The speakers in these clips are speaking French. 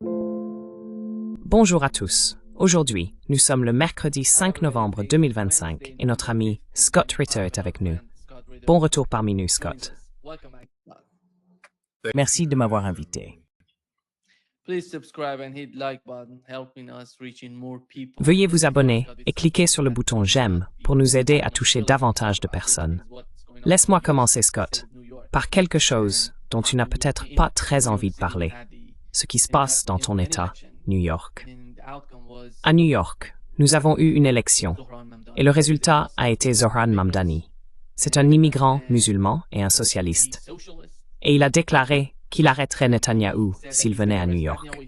Bonjour à tous. Aujourd'hui, nous sommes le mercredi 5 novembre 2025 et notre ami Scott Ritter est avec nous. Bon retour parmi nous, Scott. Merci de m'avoir invité. Veuillez vous abonner et cliquer sur le bouton j'aime pour nous aider à toucher davantage de personnes. Laisse-moi commencer, Scott, par quelque chose dont tu n'as peut-être pas très envie de parler, ce qui se passe dans ton État, New York. À New York, nous avons eu une élection et le résultat a été Zohran Mamdani. C'est un immigrant musulman et un socialiste. Et il a déclaré qu'il arrêterait Netanyahou s'il venait à New York.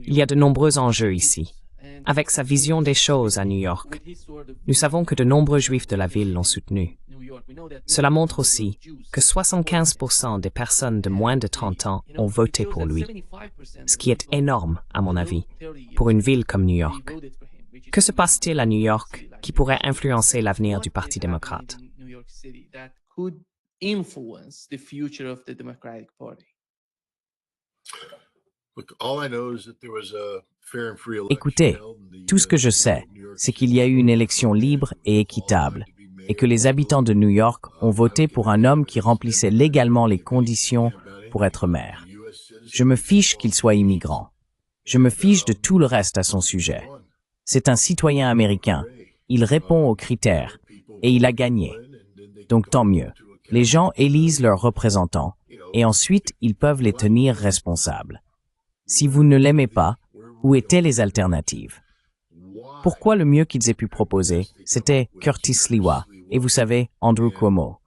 Il y a de nombreux enjeux ici. Avec sa vision des choses à New York, nous savons que de nombreux juifs de la ville l'ont soutenu. Cela montre aussi que 75% des personnes de moins de 30 ans ont voté pour lui, ce qui est énorme, à mon avis, pour une ville comme New York. Que se passe-t-il à New York qui pourrait influencer l'avenir du Parti démocrate? Écoutez, tout ce que je sais, c'est qu'il y a eu une élection libre et équitable, et que les habitants de New York ont voté pour un homme qui remplissait légalement les conditions pour être maire. Je me fiche qu'il soit immigrant. Je me fiche de tout le reste à son sujet. C'est un citoyen américain. Il répond aux critères. Et il a gagné. Donc tant mieux. Les gens élisent leurs représentants. Et ensuite, ils peuvent les tenir responsables. Si vous ne l'aimez pas, où étaient les alternatives? Pourquoi le mieux qu'ils aient pu proposer, c'était Curtis Sliwa et vous savez, Andrew Cuomo?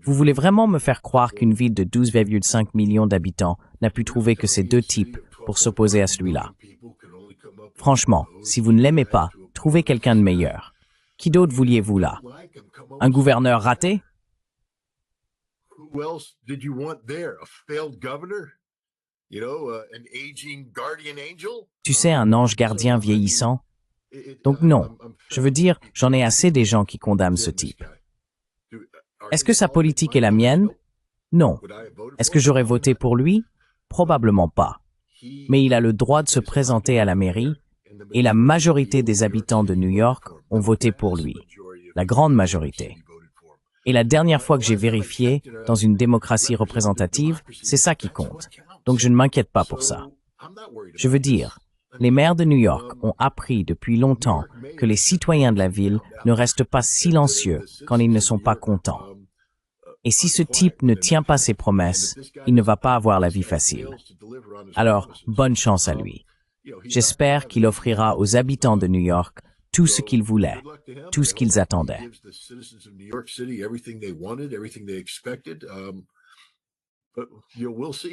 Vous voulez vraiment me faire croire qu'une ville de 12,5 millions d'habitants n'a pu trouver que ces deux types pour s'opposer à celui-là? Franchement, si vous ne l'aimez pas, trouvez quelqu'un de meilleur. Qui d'autre vouliez-vous là? Un gouverneur raté? Tu sais, un ange gardien vieillissant? Donc non, je veux dire, j'en ai assez des gens qui condamnent ce type. Est-ce que sa politique est la mienne? Non. Est-ce que j'aurais voté pour lui? Probablement pas. Mais il a le droit de se présenter à la mairie, et la majorité des habitants de New York ont voté pour lui. La grande majorité. Et la dernière fois que j'ai vérifié, dans une démocratie représentative, c'est ça qui compte. Donc je ne m'inquiète pas pour ça. Je veux dire, les maires de New York ont appris depuis longtemps que les citoyens de la ville ne restent pas silencieux quand ils ne sont pas contents. Et si ce type ne tient pas ses promesses, il ne va pas avoir la vie facile. Alors, bonne chance à lui. J'espère qu'il offrira aux habitants de New York tout ce qu'ils voulaient, tout ce qu'ils attendaient.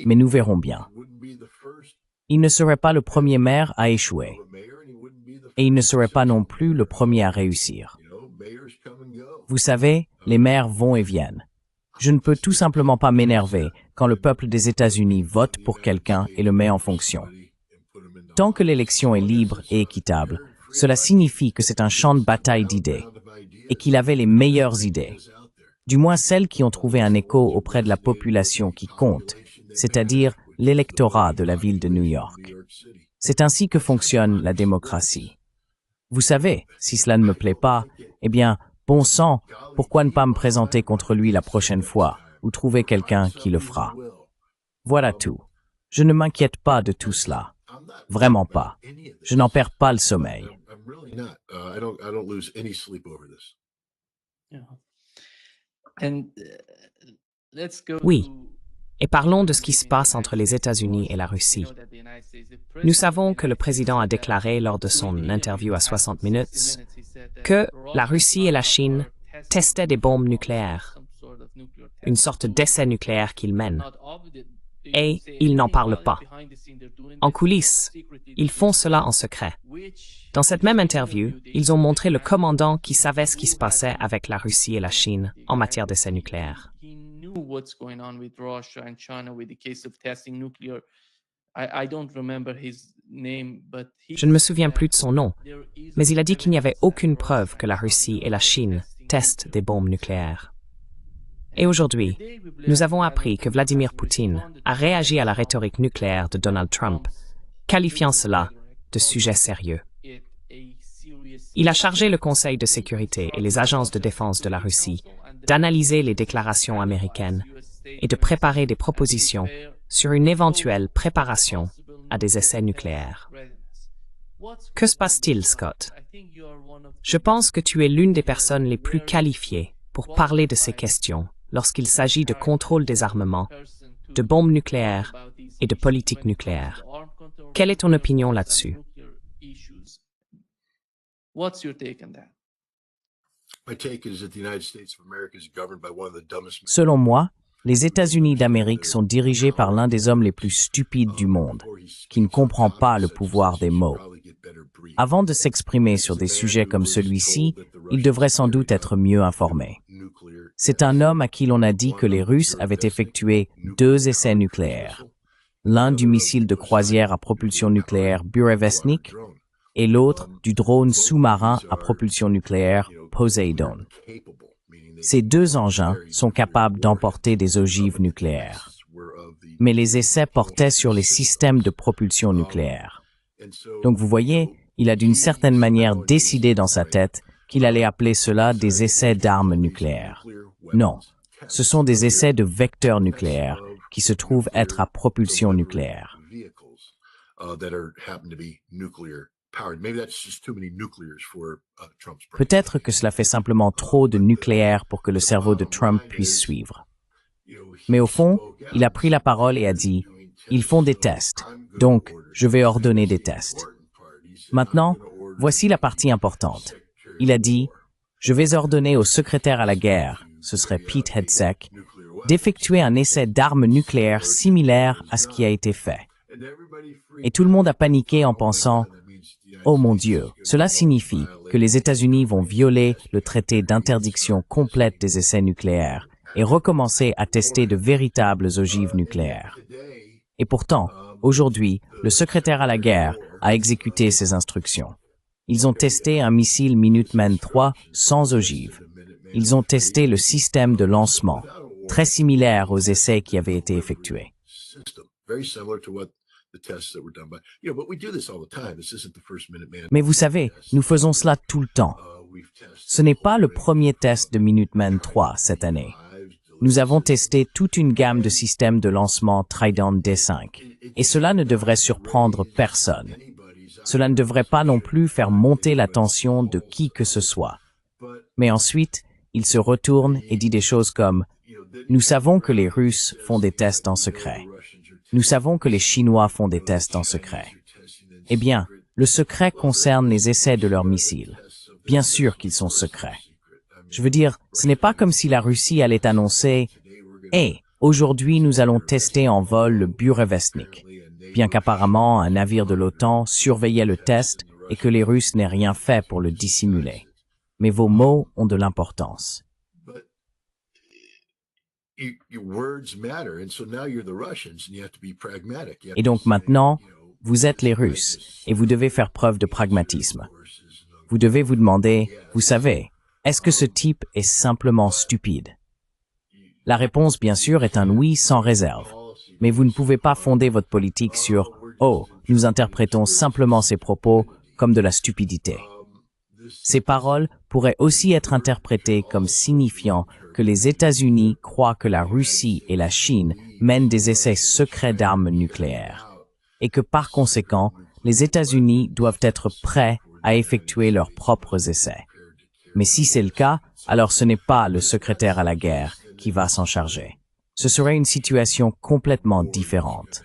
Mais nous verrons bien. Il ne serait pas le premier maire à échouer. Et il ne serait pas non plus le premier à réussir. Vous savez, les maires vont et viennent. Je ne peux tout simplement pas m'énerver quand le peuple des États-Unis vote pour quelqu'un et le met en fonction. Tant que l'élection est libre et équitable, cela signifie que c'est un champ de bataille d'idées et qu'il avait les meilleures idées, du moins celles qui ont trouvé un écho auprès de la population qui compte, c'est-à-dire l'électorat de la ville de New York. C'est ainsi que fonctionne la démocratie. Vous savez, si cela ne me plaît pas, eh bien, bon sang, pourquoi ne pas me présenter contre lui la prochaine fois ou trouver quelqu'un qui le fera? Voilà tout. Je ne m'inquiète pas de tout cela. Vraiment pas. Je n'en perds pas le sommeil. Oui. Et parlons de ce qui se passe entre les États-Unis et la Russie. Nous savons que le président a déclaré lors de son interview à 60 minutes que la Russie et la Chine testaient des bombes nucléaires, une sorte d'essai nucléaire qu'ils mènent. Et ils n'en parlent pas. En coulisses, ils font cela en secret. Dans cette même interview, ils ont montré le commandant qui savait ce qui se passait avec la Russie et la Chine en matière d'essais nucléaires. Je ne me souviens plus de son nom, mais il a dit qu'il n'y avait aucune preuve que la Russie et la Chine testent des bombes nucléaires. Et aujourd'hui, nous avons appris que Vladimir Poutine a réagi à la rhétorique nucléaire de Donald Trump, qualifiant cela de sujet sérieux. Il a chargé le Conseil de sécurité et les agences de défense de la Russie d'analyser les déclarations américaines et de préparer des propositions sur une éventuelle préparation à des essais nucléaires. Que se passe-t-il, Scott? Je pense que tu es l'une des personnes les plus qualifiées pour parler de ces questions lorsqu'il s'agit de contrôle des armements, de bombes nucléaires et de politique nucléaire. Quelle est ton opinion là-dessus? Selon moi, les États-Unis d'Amérique sont dirigés par l'un des hommes les plus stupides du monde, qui ne comprend pas le pouvoir des mots. Avant de s'exprimer sur des sujets comme celui-ci, il devrait sans doute être mieux informé. C'est un homme à qui l'on a dit que les Russes avaient effectué 2 essais nucléaires, l'un du missile de croisière à propulsion nucléaire Burevestnik et l'autre du drone sous-marin à propulsion nucléaire Poseidon. Ces 2 engins sont capables d'emporter des ogives nucléaires. Mais les essais portaient sur les systèmes de propulsion nucléaire. Donc vous voyez, il a d'une certaine manière décidé dans sa tête qu'il allait appeler cela des essais d'armes nucléaires. Non, ce sont des essais de vecteurs nucléaires qui se trouvent être à propulsion nucléaire. Peut-être que cela fait simplement trop de nucléaire pour que le cerveau de Trump puisse suivre. Mais au fond, il a pris la parole et a dit « Ils font des tests, donc je vais ordonner des tests. » Maintenant, voici la partie importante. Il a dit « Je vais ordonner au secrétaire à la guerre, ce serait Pete Hegseth, d'effectuer un essai d'armes nucléaires similaire à ce qui a été fait. » Et tout le monde a paniqué en pensant « Oh mon Dieu, cela signifie que les États-Unis vont violer le traité d'interdiction complète des essais nucléaires et recommencer à tester de véritables ogives nucléaires. » Et pourtant, aujourd'hui, le secrétaire à la guerre a exécuté ses instructions. Ils ont testé un missile Minuteman III sans ogive. Ils ont testé le système de lancement, très similaire aux essais qui avaient été effectués. Mais vous savez, nous faisons cela tout le temps. Ce n'est pas le premier test de Minuteman III cette année. Nous avons testé toute une gamme de systèmes de lancement Trident D5, et cela ne devrait surprendre personne. Cela ne devrait pas non plus faire monter la tension de qui que ce soit. Mais ensuite, il se retourne et dit des choses comme « Nous savons que les Russes font des tests en secret. Nous savons que les Chinois font des tests en secret. » Eh bien, le secret concerne les essais de leurs missiles. Bien sûr qu'ils sont secrets. Je veux dire, ce n'est pas comme si la Russie allait annoncer « Hey, aujourd'hui nous allons tester en vol le Burevestnik », bien qu'apparemment un navire de l'OTAN surveillait le test et que les Russes n'aient rien fait pour le dissimuler. Mais vos mots ont de l'importance. Et donc maintenant, vous êtes les Russes et vous devez faire preuve de pragmatisme. Vous devez vous demander, vous savez, est-ce que ce type est simplement stupide? La réponse, bien sûr, est un oui sans réserve. Mais vous ne pouvez pas fonder votre politique sur « Oh, nous interprétons simplement ces propos comme de la stupidité ». Ces paroles pourraient aussi être interprétées comme signifiant que les États-Unis croient que la Russie et la Chine mènent des essais secrets d'armes nucléaires et que par conséquent, les États-Unis doivent être prêts à effectuer leurs propres essais. Mais si c'est le cas, alors ce n'est pas le secrétaire à la guerre qui va s'en charger. Ce serait une situation complètement différente.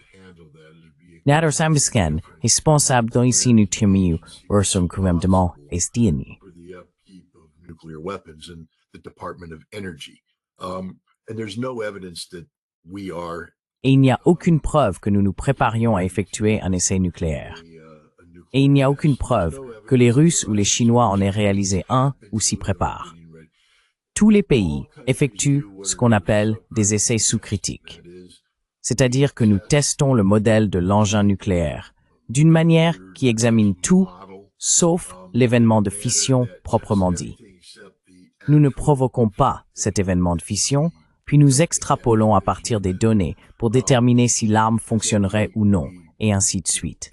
Nader Samsken, responsable d'un enseignant timiu, ursum commandement estieni. Et il n'y a aucune preuve que nous nous préparions à effectuer un essai nucléaire. Et il n'y a aucune preuve que les Russes ou les Chinois en aient réalisé un ou s'y préparent. Tous les pays effectuent ce qu'on appelle des essais sous-critiques. C'est-à-dire que nous testons le modèle de l'engin nucléaire d'une manière qui examine tout, sauf l'événement de fission proprement dit. Nous ne provoquons pas cet événement de fission, puis nous extrapolons à partir des données pour déterminer si l'arme fonctionnerait ou non, et ainsi de suite.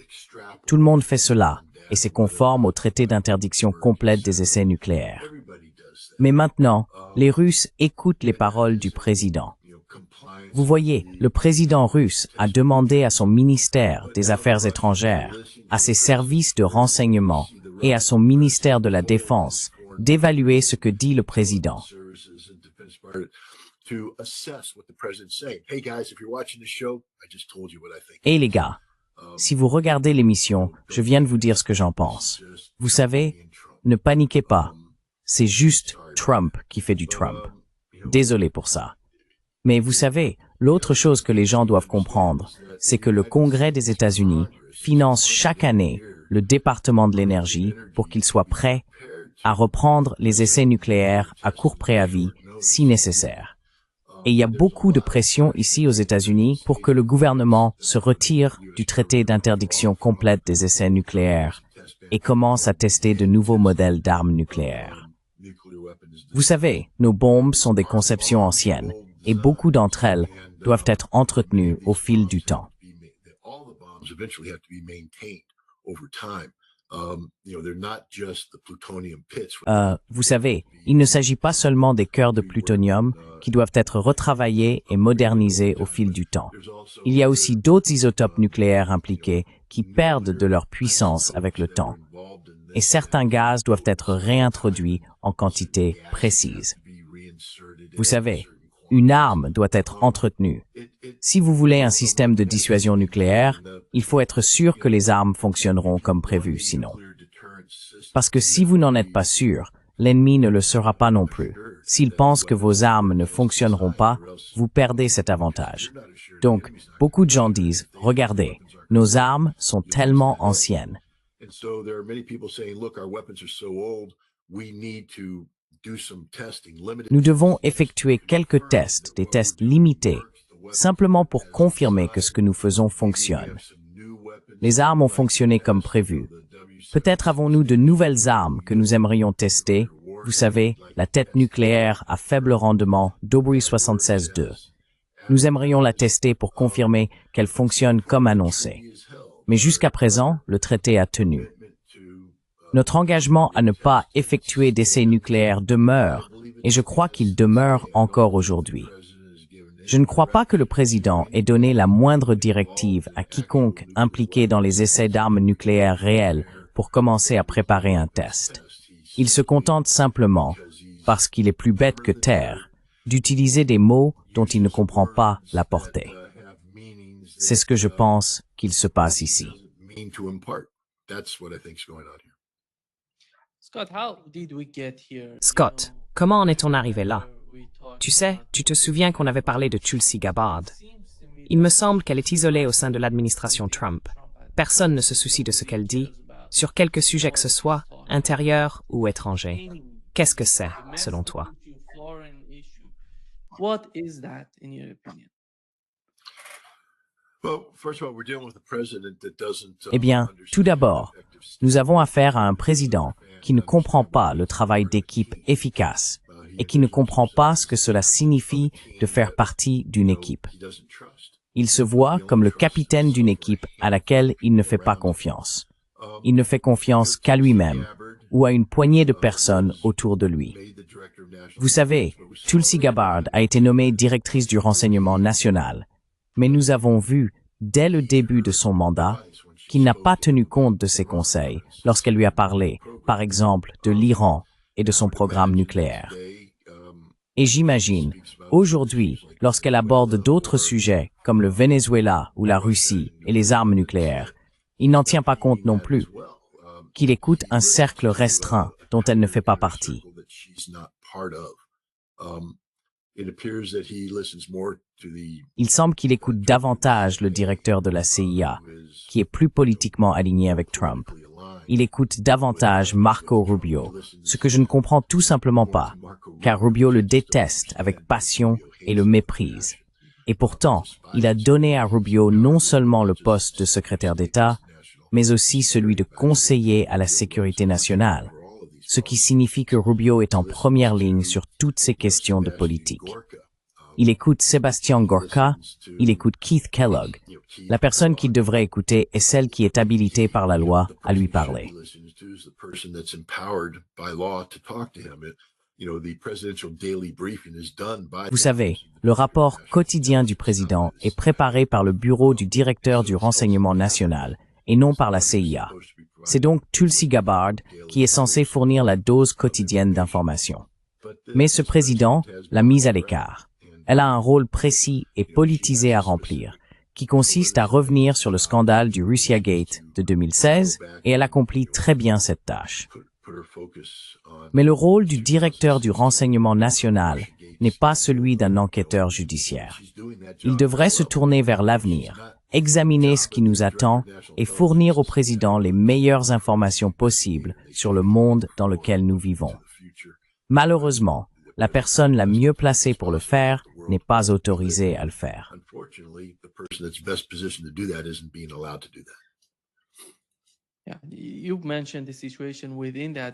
Tout le monde fait cela, et c'est conforme au traité d'interdiction complète des essais nucléaires. Mais maintenant, les Russes écoutent les paroles du président. Vous voyez, le président russe a demandé à son ministère des Affaires étrangères, à ses services de renseignement et à son ministère de la Défense d'évaluer ce que dit le président. Et les gars, si vous regardez l'émission, je viens de vous dire ce que j'en pense. Vous savez, ne paniquez pas. C'est juste Trump qui fait du Trump. Désolé pour ça. Mais vous savez, l'autre chose que les gens doivent comprendre, c'est que le Congrès des États-Unis finance chaque année le département de l'énergie pour qu'il soit prêt à reprendre les essais nucléaires à court préavis si nécessaire. Et il y a beaucoup de pression ici aux États-Unis pour que le gouvernement se retire du traité d'interdiction complète des essais nucléaires et commence à tester de nouveaux modèles d'armes nucléaires. Vous savez, nos bombes sont des conceptions anciennes et beaucoup d'entre elles doivent être entretenues au fil du temps. Vous savez, il ne s'agit pas seulement des cœurs de plutonium qui doivent être retravaillés et modernisés au fil du temps. Il y a aussi d'autres isotopes nucléaires impliqués qui perdent de leur puissance avec le temps. Et certains gaz doivent être réintroduits en quantité précise. Vous savez, une arme doit être entretenue. Si vous voulez un système de dissuasion nucléaire, il faut être sûr que les armes fonctionneront comme prévu sinon. Parce que si vous n'en êtes pas sûr, l'ennemi ne le sera pas non plus. S'il pense que vos armes ne fonctionneront pas, vous perdez cet avantage. Donc, beaucoup de gens disent, regardez, nos armes sont tellement anciennes. Nous devons effectuer quelques tests, des tests limités, simplement pour confirmer que ce que nous faisons fonctionne. Les armes ont fonctionné comme prévu. Peut-être avons-nous de nouvelles armes que nous aimerions tester, vous savez, la tête nucléaire à faible rendement Dobry 76-2. Nous aimerions la tester pour confirmer qu'elle fonctionne comme annoncé. Mais jusqu'à présent, le traité a tenu. Notre engagement à ne pas effectuer d'essais nucléaires demeure, et je crois qu'il demeure encore aujourd'hui. Je ne crois pas que le président ait donné la moindre directive à quiconque impliqué dans les essais d'armes nucléaires réelles pour commencer à préparer un test. Il se contente simplement, parce qu'il est plus bête que terre, d'utiliser des mots dont il ne comprend pas la portée. C'est ce que je pense qu'il se passe ici. Scott, comment en est-on arrivé là? Tu sais, tu te souviens qu'on avait parlé de Tulsi Gabbard. Il me semble qu'elle est isolée au sein de l'administration Trump. Personne ne se soucie de ce qu'elle dit, sur quelque sujet que ce soit, intérieur ou étranger. Qu'est-ce que c'est, selon toi? Eh bien, tout d'abord, nous avons affaire à un président qui ne comprend pas le travail d'équipe efficace et qui ne comprend pas ce que cela signifie de faire partie d'une équipe. Il se voit comme le capitaine d'une équipe à laquelle il ne fait pas confiance. Il ne fait confiance qu'à lui-même ou à une poignée de personnes autour de lui. Vous savez, Tulsi Gabbard a été nommée directrice du renseignement national, mais nous avons vu, dès le début de son mandat, qu'il n'a pas tenu compte de ses conseils lorsqu'elle lui a parlé, par exemple, de l'Iran et de son programme nucléaire. Et j'imagine, aujourd'hui, lorsqu'elle aborde d'autres sujets comme le Venezuela ou la Russie et les armes nucléaires, il n'en tient pas compte non plus, qu'il écoute un cercle restreint dont elle ne fait pas partie. Il semble qu'il écoute davantage le directeur de la CIA, qui est plus politiquement aligné avec Trump. Il écoute davantage Marco Rubio, ce que je ne comprends tout simplement pas, car Rubio le déteste avec passion et le méprise. Et pourtant, il a donné à Rubio non seulement le poste de secrétaire d'État, mais aussi celui de conseiller à la sécurité nationale, ce qui signifie que Rubio est en première ligne sur toutes ces questions de politique. il écoute Sébastien Gorka, il écoute Keith Kellogg. La personne qu'il devrait écouter est celle qui est habilitée par la loi à lui parler. Vous savez, le rapport quotidien du président est préparé par le bureau du directeur du renseignement national et non par la CIA. C'est donc Tulsi Gabbard qui est censé fournir la dose quotidienne d'informations. Mais ce président l'a mise à l'écart. Elle a un rôle précis et politisé à remplir, qui consiste à revenir sur le scandale du Russiagate de 2016, et elle accomplit très bien cette tâche. Mais le rôle du directeur du renseignement national n'est pas celui d'un enquêteur judiciaire. Il devrait se tourner vers l'avenir, examiner ce qui nous attend et fournir au président les meilleures informations possibles sur le monde dans lequel nous vivons. Malheureusement, la personne la mieux placée pour le faire n'est pas autorisée à le faire.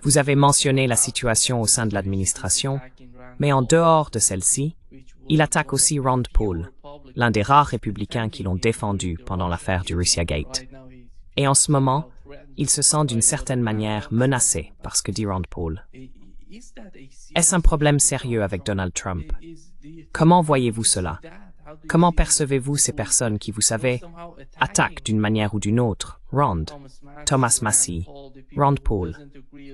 Vous avez mentionné la situation au sein de l'administration, mais en dehors de celle-ci, il attaque aussi Rand Paul, l'un des rares républicains qui l'ont défendu pendant l'affaire du Russiagate. Et en ce moment, il se sent d'une certaine manière menacé par ce que dit Rand Paul. Est-ce un problème sérieux avec Donald Trump? Comment voyez-vous cela? Comment percevez-vous ces personnes qui, vous savez, attaquent d'une manière ou d'une autre Rand, Thomas Massie, Rand Paul,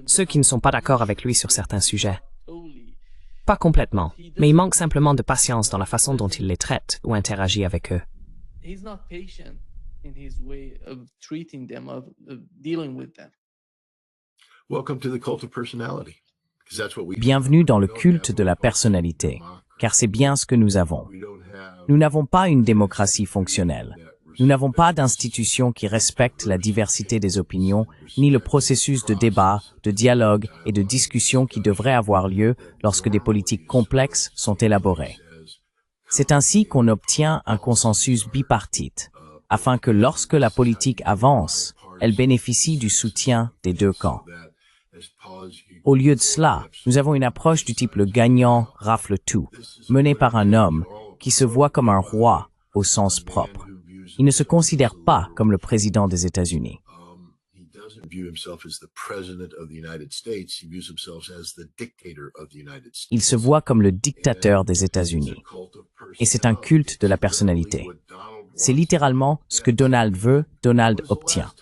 ceux qui ne sont pas d'accord avec lui sur certains sujets? Pas complètement, mais il manque simplement de patience dans la façon dont il les traite ou interagit avec eux. Bienvenue dans le culte de la personnalité, car c'est bien ce que nous avons. Nous n'avons pas une démocratie fonctionnelle. Nous n'avons pas d'institutions qui respectent la diversité des opinions, ni le processus de débat, de dialogue et de discussion qui devrait avoir lieu lorsque des politiques complexes sont élaborées. C'est ainsi qu'on obtient un consensus bipartite, afin que lorsque la politique avance, elle bénéficie du soutien des deux camps. Au lieu de cela, nous avons une approche du type le gagnant rafle tout, menée par un homme qui se voit comme un roi au sens propre. Il ne se considère pas comme le président des États-Unis. Il se voit comme le dictateur des États-Unis. Et c'est un culte de la personnalité. C'est littéralement ce que Donald veut, Donald obtient.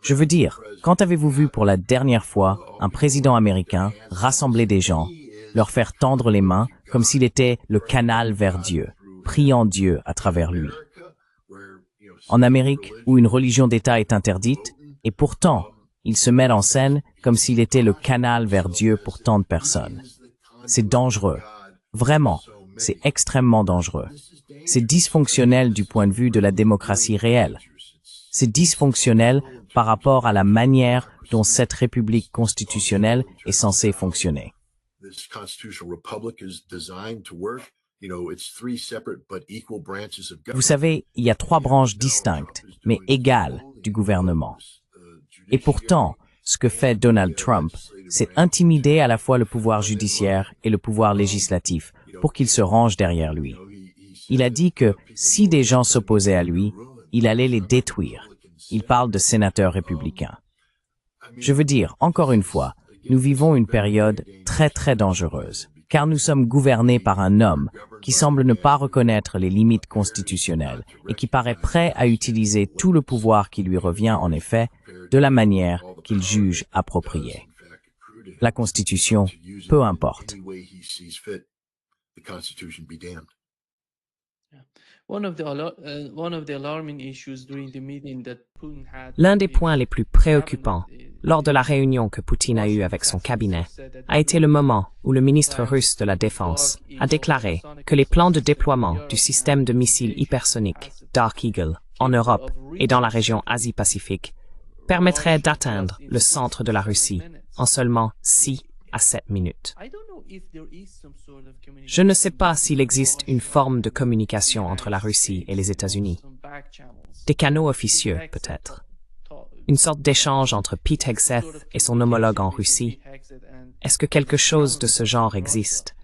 Je veux dire, quand avez-vous vu pour la dernière fois un président américain rassembler des gens, leur faire tendre les mains comme s'il était le canal vers Dieu, priant Dieu à travers lui? En Amérique, où une religion d'État est interdite, et pourtant, il se met en scène comme s'il était le canal vers Dieu pour tant de personnes. C'est dangereux. Vraiment, c'est extrêmement dangereux. C'est dysfonctionnel du point de vue de la démocratie réelle. C'est dysfonctionnel par rapport à la manière dont cette république constitutionnelle est censée fonctionner. Vous savez, il y a 3 branches distinctes, mais égales, du gouvernement. Et pourtant, ce que fait Donald Trump, c'est intimider à la fois le pouvoir judiciaire et le pouvoir législatif pour qu'ils se rangent derrière lui. Il a dit que si des gens s'opposaient à lui, il allait les détruire. Il parle de sénateurs républicains. Je veux dire, encore une fois, nous vivons une période très très dangereuse, car nous sommes gouvernés par un homme qui semble ne pas reconnaître les limites constitutionnelles et qui paraît prêt à utiliser tout le pouvoir qui lui revient en effet de la manière qu'il juge appropriée. La Constitution, peu importe. L'un des points les plus préoccupants lors de la réunion que Poutine a eue avec son cabinet a été le moment où le ministre russe de la Défense a déclaré que les plans de déploiement du système de missiles hypersoniques Dark Eagle en Europe et dans la région Asie-Pacifique permettraient d'atteindre le centre de la Russie en seulement 6 à 7 minutes. Je ne sais pas s'il existe une forme de communication entre la Russie et les États-Unis. Des canaux officieux, peut-être. Une sorte d'échange entre Pete Hegseth et son homologue en Russie. Est-ce que quelque chose de ce genre existe?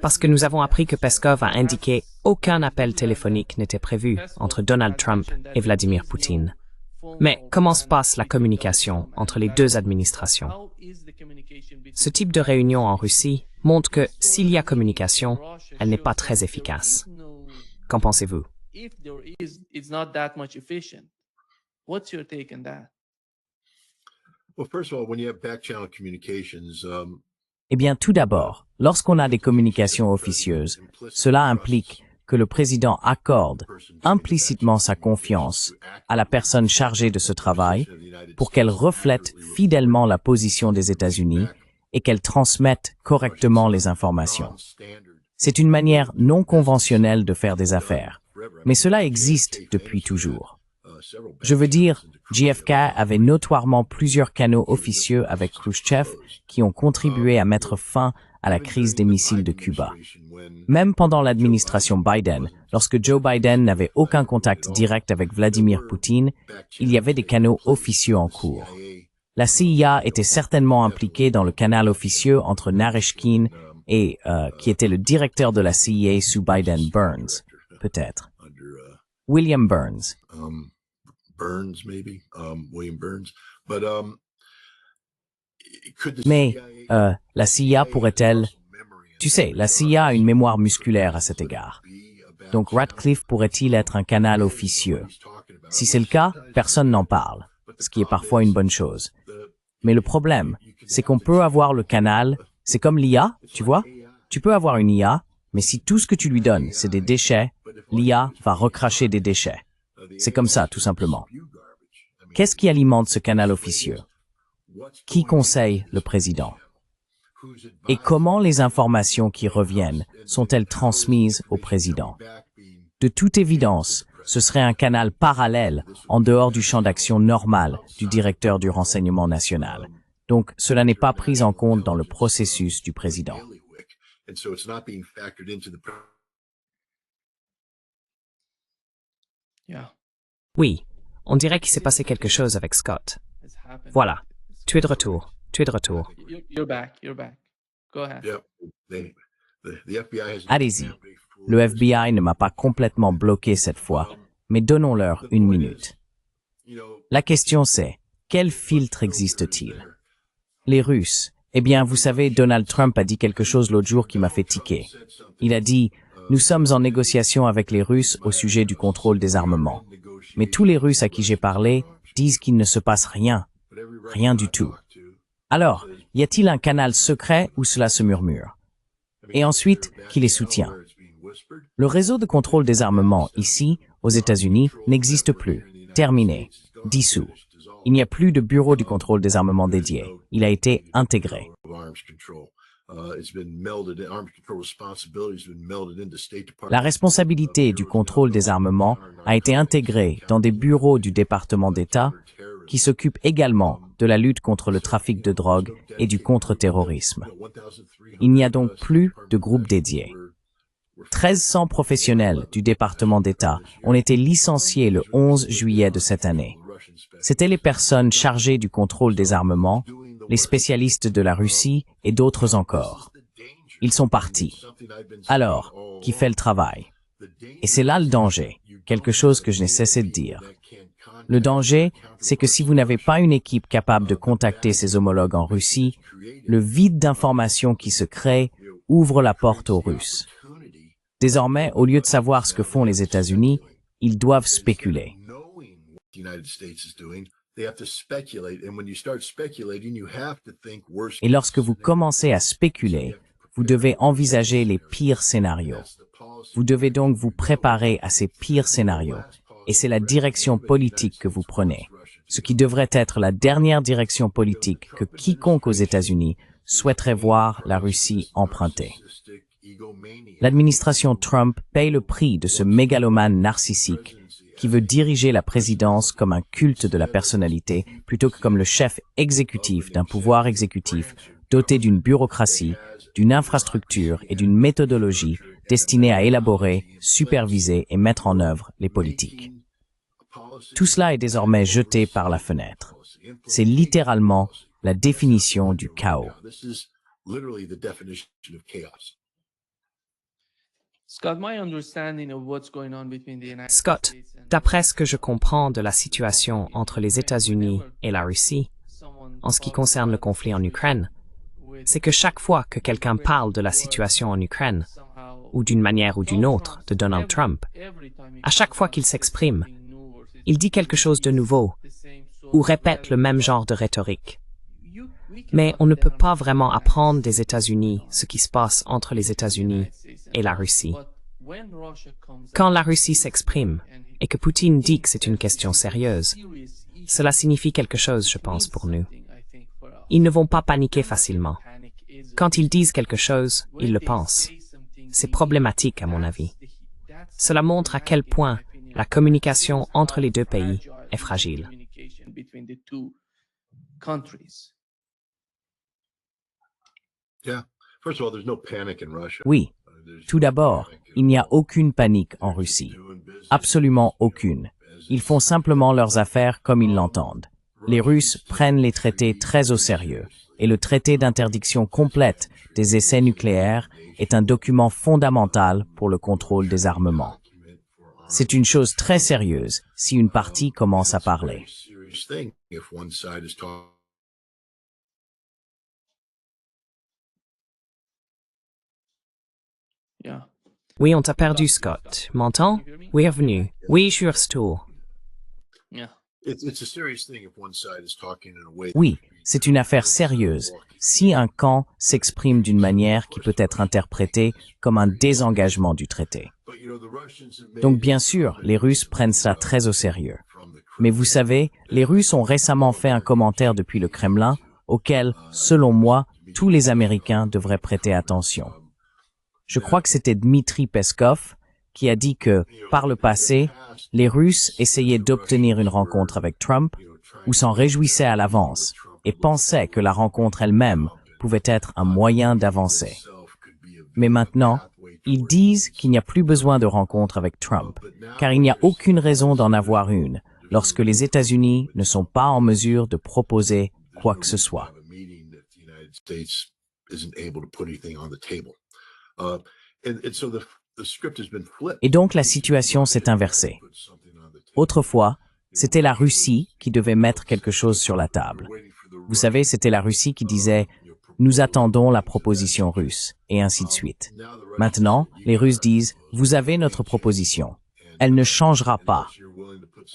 Parce que nous avons appris que Peskov a indiqué aucun appel téléphonique n'était prévu entre Donald Trump et Vladimir Poutine. Mais comment se passe la communication entre les deux administrations? Ce type de réunion en Russie montre que s'il y a communication, elle n'est pas très efficace. Qu'en pensez-vous? Eh bien, tout d'abord, lorsqu'on a des communications officieuses, cela implique que le président accorde implicitement sa confiance à la personne chargée de ce travail pour qu'elle reflète fidèlement la position des États-Unis et qu'elle transmette correctement les informations. C'est une manière non conventionnelle de faire des affaires, mais cela existe depuis toujours. Je veux dire, JFK avait notoirement plusieurs canaux officieux avec Khrouchtchev qui ont contribué à mettre fin à la crise des missiles de Cuba. Même pendant l'administration Biden, lorsque Joe Biden n'avait aucun contact direct avec Vladimir Poutine, il y avait des canaux officieux en cours. La CIA était certainement impliquée dans le canal officieux entre Narishkin et qui était le directeur de la CIA sous Biden, Burns, peut-être. William Burns. Mais la CIA pourrait-elle... Tu sais, la CIA a une mémoire musculaire à cet égard. Donc Ratcliffe pourrait-il être un canal officieux? Si c'est le cas, personne n'en parle, ce qui est parfois une bonne chose. Mais le problème, c'est qu'on peut avoir le canal, c'est comme l'IA, tu vois? Tu peux avoir une IA, mais si tout ce que tu lui donnes, c'est des déchets, l'IA va recracher des déchets. C'est comme ça, tout simplement. Qu'est-ce qui alimente ce canal officieux? Qui conseille le président? Et comment les informations qui reviennent sont-elles transmises au président? De toute évidence, ce serait un canal parallèle en dehors du champ d'action normal du directeur du renseignement national. Donc, cela n'est pas pris en compte dans le processus du président. Oui, on dirait qu'il s'est passé quelque chose avec Scott. Voilà, tu es de retour. Tu es de retour. Allez-y. Le FBI ne m'a pas complètement bloqué cette fois, mais donnons-leur une minute. La question c'est, quel filtre existe-t-il? Les Russes. Eh bien, vous savez, Donald Trump a dit quelque chose l'autre jour qui m'a fait tiquer. Il a dit, nous sommes en négociation avec les Russes au sujet du contrôle des armements. Mais tous les Russes à qui j'ai parlé disent qu'il ne se passe rien. Rien du tout. Alors, y a-t-il un canal secret où cela se murmure? Et ensuite, qui les soutient? Le réseau de contrôle des armements, ici, aux États-Unis, n'existe plus. Terminé. Dissous. Il n'y a plus de bureau du contrôle des armements dédié. Il a été intégré. La responsabilité du contrôle des armements a été intégrée dans des bureaux du département d'État qui s'occupent également de la lutte contre le trafic de drogue et du contre-terrorisme. Il n'y a donc plus de groupe dédié. 1300 professionnels du département d'État ont été licenciés le 11 juillet de cette année. C'étaient les personnes chargées du contrôle des armements, les spécialistes de la Russie et d'autres encore. Ils sont partis. Alors, qui fait le travail? Et c'est là le danger, quelque chose que je n'ai cessé de dire. Le danger, c'est que si vous n'avez pas une équipe capable de contacter ses homologues en Russie, le vide d'informations qui se crée ouvre la porte aux Russes. Désormais, au lieu de savoir ce que font les États-Unis, ils doivent spéculer. Et lorsque vous commencez à spéculer, vous devez envisager les pires scénarios. Vous devez donc vous préparer à ces pires scénarios. Et c'est la direction politique que vous prenez, ce qui devrait être la dernière direction politique que quiconque aux États-Unis souhaiterait voir la Russie emprunter. L'administration Trump paye le prix de ce mégalomane narcissique qui veut diriger la présidence comme un culte de la personnalité plutôt que comme le chef exécutif d'un pouvoir exécutif doté d'une bureaucratie, d'une infrastructure et d'une méthodologie destinée à élaborer, superviser et mettre en œuvre les politiques. Tout cela est désormais jeté par la fenêtre. C'est littéralement la définition du chaos. Scott, d'après ce que je comprends de la situation entre les États-Unis et la Russie, en ce qui concerne le conflit en Ukraine, c'est que chaque fois que quelqu'un parle de la situation en Ukraine, ou d'une manière ou d'une autre de Donald Trump, à chaque fois qu'il s'exprime, il dit quelque chose de nouveau, ou répète le même genre de rhétorique. Mais on ne peut pas vraiment apprendre des États-Unis ce qui se passe entre les États-Unis et la Russie. Quand la Russie s'exprime et que Poutine dit que c'est une question sérieuse, cela signifie quelque chose, je pense, pour nous. Ils ne vont pas paniquer facilement. Quand ils disent quelque chose, ils le pensent. C'est problématique, à mon avis. Cela montre à quel point la communication entre les deux pays est fragile. Oui. Tout d'abord, il n'y a aucune panique en Russie. Absolument aucune. Ils font simplement leurs affaires comme ils l'entendent. Les Russes prennent les traités très au sérieux, et le traité d'interdiction complète des essais nucléaires est un document fondamental pour le contrôle des armements. C'est une chose très sérieuse si une partie commence à parler. Oui, on t'a perdu, Scott. M'entends? Oui, revenu. Oui, je suis retour. Oui, c'est une affaire sérieuse si un camp s'exprime d'une manière qui peut être interprétée comme un désengagement du traité. Donc bien sûr, les Russes prennent cela très au sérieux. Mais vous savez, les Russes ont récemment fait un commentaire depuis le Kremlin auquel, selon moi, tous les Américains devraient prêter attention. Je crois que c'était Dmitri Peskov qui a dit que, par le passé, les Russes essayaient d'obtenir une rencontre avec Trump ou s'en réjouissaient à l'avance et pensaient que la rencontre elle-même pouvait être un moyen d'avancer. Mais maintenant, ils disent qu'il n'y a plus besoin de rencontre avec Trump, car il n'y a aucune raison d'en avoir une lorsque les États-Unis ne sont pas en mesure de proposer quoi que ce soit. Et donc la situation s'est inversée. Autrefois, c'était la Russie qui devait mettre quelque chose sur la table. Vous savez, c'était la Russie qui disait « Nous attendons la proposition russe » et ainsi de suite. Maintenant, les Russes disent « Vous avez notre proposition. Elle ne changera pas.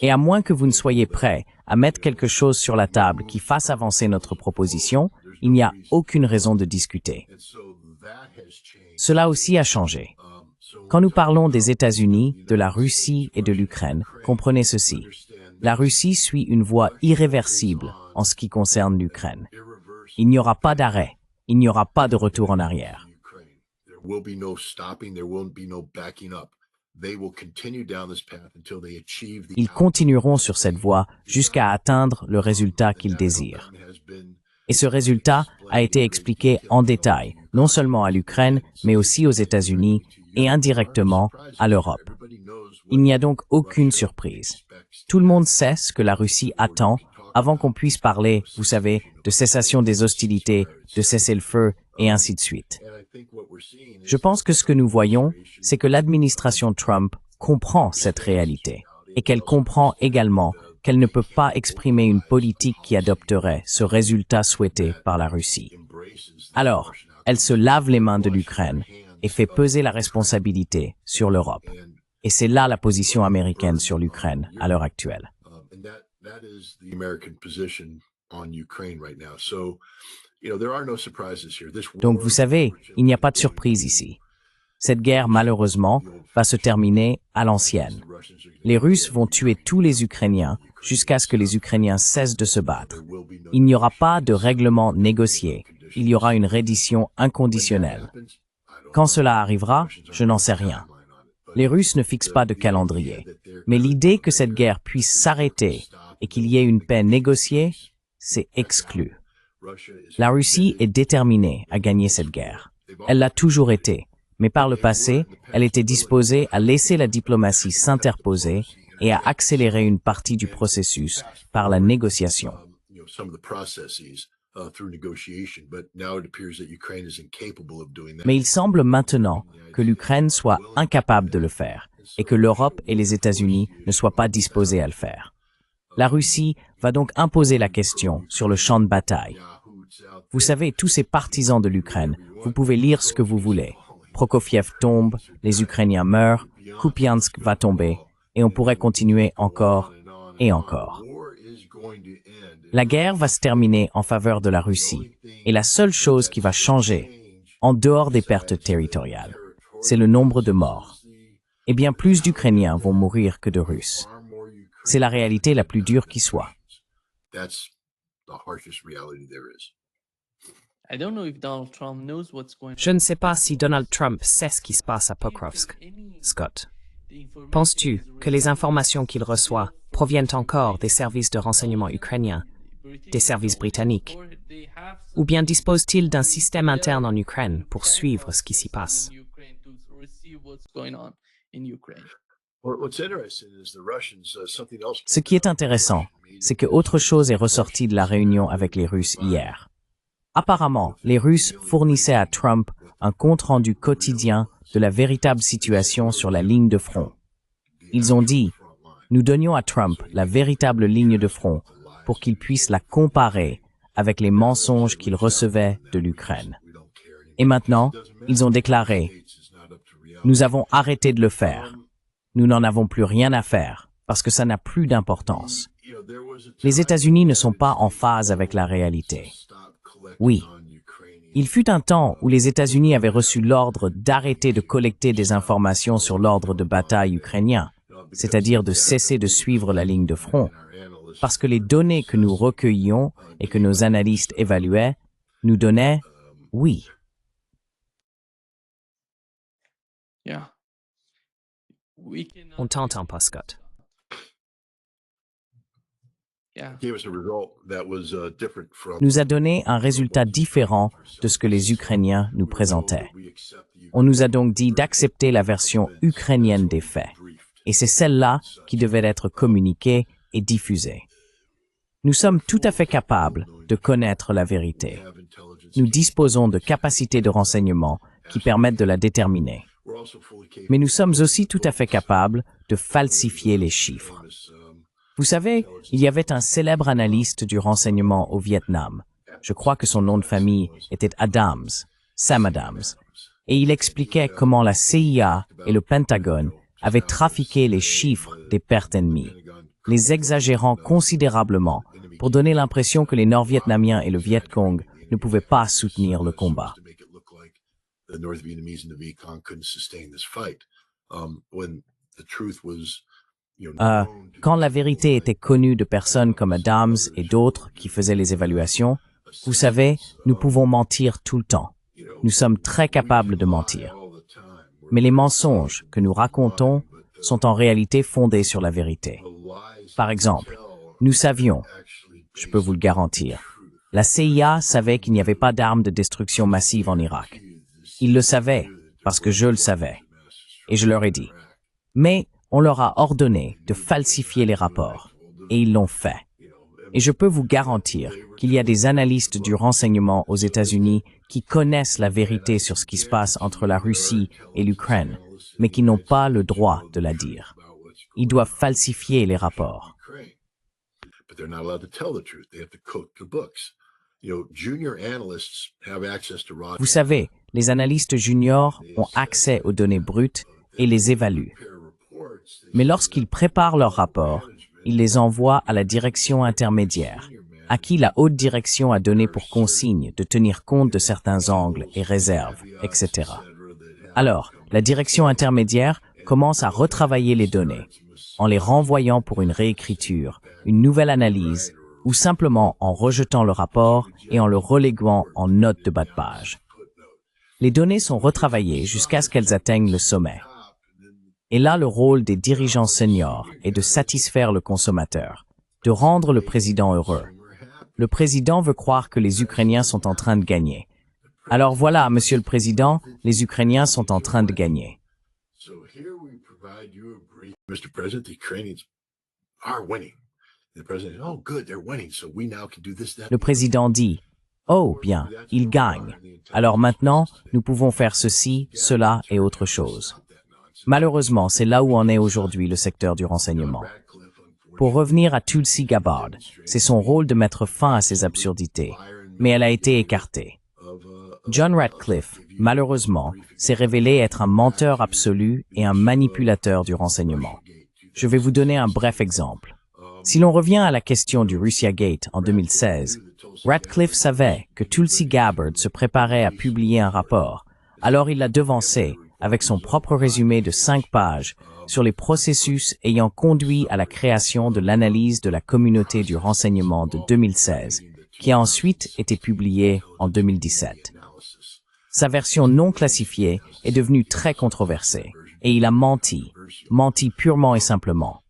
Et à moins que vous ne soyez prêts à mettre quelque chose sur la table qui fasse avancer notre proposition, il n'y a aucune raison de discuter. » Cela aussi a changé. Quand nous parlons des États-Unis, de la Russie et de l'Ukraine, comprenez ceci. La Russie suit une voie irréversible en ce qui concerne l'Ukraine. Il n'y aura pas d'arrêt. Il n'y aura pas de retour en arrière. Ils continueront sur cette voie jusqu'à atteindre le résultat qu'ils désirent. Et ce résultat a été expliqué en détail, non seulement à l'Ukraine, mais aussi aux États-Unis et indirectement à l'Europe. Il n'y a donc aucune surprise. Tout le monde sait ce que la Russie attend avant qu'on puisse parler, vous savez, de cessation des hostilités, de cessez-le-feu et ainsi de suite. Je pense que ce que nous voyons, c'est que l'administration Trump comprend cette réalité et qu'elle comprend également qu'elle ne peut pas exprimer une politique qui adopterait ce résultat souhaité par la Russie. Alors, elle se lave les mains de l'Ukraine et fait peser la responsabilité sur l'Europe. Et c'est là la position américaine sur l'Ukraine à l'heure actuelle. Donc vous savez, il n'y a pas de surprise ici. Cette guerre, malheureusement, va se terminer à l'ancienne. Les Russes vont tuer tous les Ukrainiens jusqu'à ce que les Ukrainiens cessent de se battre. Il n'y aura pas de règlement négocié. Il y aura une reddition inconditionnelle. Quand cela arrivera, je n'en sais rien. Les Russes ne fixent pas de calendrier. Mais l'idée que cette guerre puisse s'arrêter et qu'il y ait une paix négociée, c'est exclu. La Russie est déterminée à gagner cette guerre. Elle l'a toujours été. Mais par le passé, elle était disposée à laisser la diplomatie s'interposer et à accélérer une partie du processus par la négociation. Mais il semble maintenant que l'Ukraine soit incapable de le faire et que l'Europe et les États-Unis ne soient pas disposés à le faire. La Russie va donc imposer la question sur le champ de bataille. Vous savez, tous ces partisans de l'Ukraine, vous pouvez lire ce que vous voulez. Prokofiev tombe, les Ukrainiens meurent, Kupiansk va tomber, et on pourrait continuer encore et encore. La guerre va se terminer en faveur de la Russie, et la seule chose qui va changer, en dehors des pertes territoriales, c'est le nombre de morts. Et bien plus d'Ukrainiens vont mourir que de Russes. C'est la réalité la plus dure qui soit. Je ne sais pas si Donald Trump sait ce qui se passe à Pokrovsk. Scott, penses-tu que les informations qu'il reçoit proviennent encore des services de renseignement ukrainiens, des services britanniques, ou bien dispose-t-il d'un système interne en Ukraine pour suivre ce qui s'y passe? Ce qui est intéressant, c'est que autre chose est ressorti de la réunion avec les Russes hier. Apparemment, les Russes fournissaient à Trump un compte-rendu quotidien de la véritable situation sur la ligne de front. Ils ont dit, nous donnions à Trump la véritable ligne de front pour qu'il puisse la comparer avec les mensonges qu'il recevait de l'Ukraine. Et maintenant, ils ont déclaré, nous avons arrêté de le faire. Nous n'en avons plus rien à faire parce que ça n'a plus d'importance. Les États-Unis ne sont pas en phase avec la réalité. Oui. Il fut un temps où les États-Unis avaient reçu l'ordre d'arrêter de collecter des informations sur l'ordre de bataille ukrainien, c'est-à-dire de cesser de suivre la ligne de front, parce que les données que nous recueillions et que nos analystes évaluaient nous donnaient oui. On t'entend pas, Scott. Nous a donné un résultat différent de ce que les Ukrainiens nous présentaient. On nous a donc dit d'accepter la version ukrainienne des faits, et c'est celle-là qui devait être communiquée et diffusée. Nous sommes tout à fait capables de connaître la vérité. Nous disposons de capacités de renseignement qui permettent de la déterminer. Mais nous sommes aussi tout à fait capables de falsifier les chiffres. Vous savez, il y avait un célèbre analyste du renseignement au Vietnam. Je crois que son nom de famille était Adams, Sam Adams. Et il expliquait comment la CIA et le Pentagone avaient trafiqué les chiffres des pertes ennemies, les exagérant considérablement pour donner l'impression que les Nord-Vietnamiens et le Viet Cong ne pouvaient pas soutenir le combat. Quand la vérité était connue de personnes comme Adams et d'autres qui faisaient les évaluations, vous savez, nous pouvons mentir tout le temps. Nous sommes très capables de mentir. Mais les mensonges que nous racontons sont en réalité fondés sur la vérité. Par exemple, nous savions, je peux vous le garantir, la CIA savait qu'il n'y avait pas d'armes de destruction massive en Irak. Ils le savaient parce que je le savais. Et je leur ai dit. Mais on leur a ordonné de falsifier les rapports, et ils l'ont fait. Et je peux vous garantir qu'il y a des analystes du renseignement aux États-Unis qui connaissent la vérité sur ce qui se passe entre la Russie et l'Ukraine, mais qui n'ont pas le droit de la dire. Ils doivent falsifier les rapports. Vous savez, les analystes juniors ont accès aux données brutes et les évaluent. Mais lorsqu'ils préparent leurs rapports, ils les envoient à la direction intermédiaire, à qui la haute direction a donné pour consigne de tenir compte de certains angles et réserves, etc. Alors, la direction intermédiaire commence à retravailler les données, en les renvoyant pour une réécriture, une nouvelle analyse, ou simplement en rejetant le rapport et en le reléguant en note de bas de page. Les données sont retravaillées jusqu'à ce qu'elles atteignent le sommet. Et là, le rôle des dirigeants seniors est de satisfaire le consommateur, de rendre le président heureux. Le président veut croire que les Ukrainiens sont en train de gagner. Alors voilà, Monsieur le Président, les Ukrainiens sont en train de gagner. Le président dit, Oh, bien, il gagne. Alors maintenant, nous pouvons faire ceci, cela et autre chose. Malheureusement, c'est là où en est aujourd'hui le secteur du renseignement. Pour revenir à Tulsi Gabbard, c'est son rôle de mettre fin à ces absurdités, mais elle a été écartée. John Ratcliffe, malheureusement, s'est révélé être un menteur absolu et un manipulateur du renseignement. Je vais vous donner un bref exemple. Si l'on revient à la question du Russia Gate en 2016, Ratcliffe savait que Tulsi Gabbard se préparait à publier un rapport, alors il l'a devancé avec son propre résumé de 5 pages sur les processus ayant conduit à la création de l'analyse de la communauté du renseignement de 2016, qui a ensuite été publiée en 2017. Sa version non classifiée est devenue très controversée, et il a menti purement et simplement,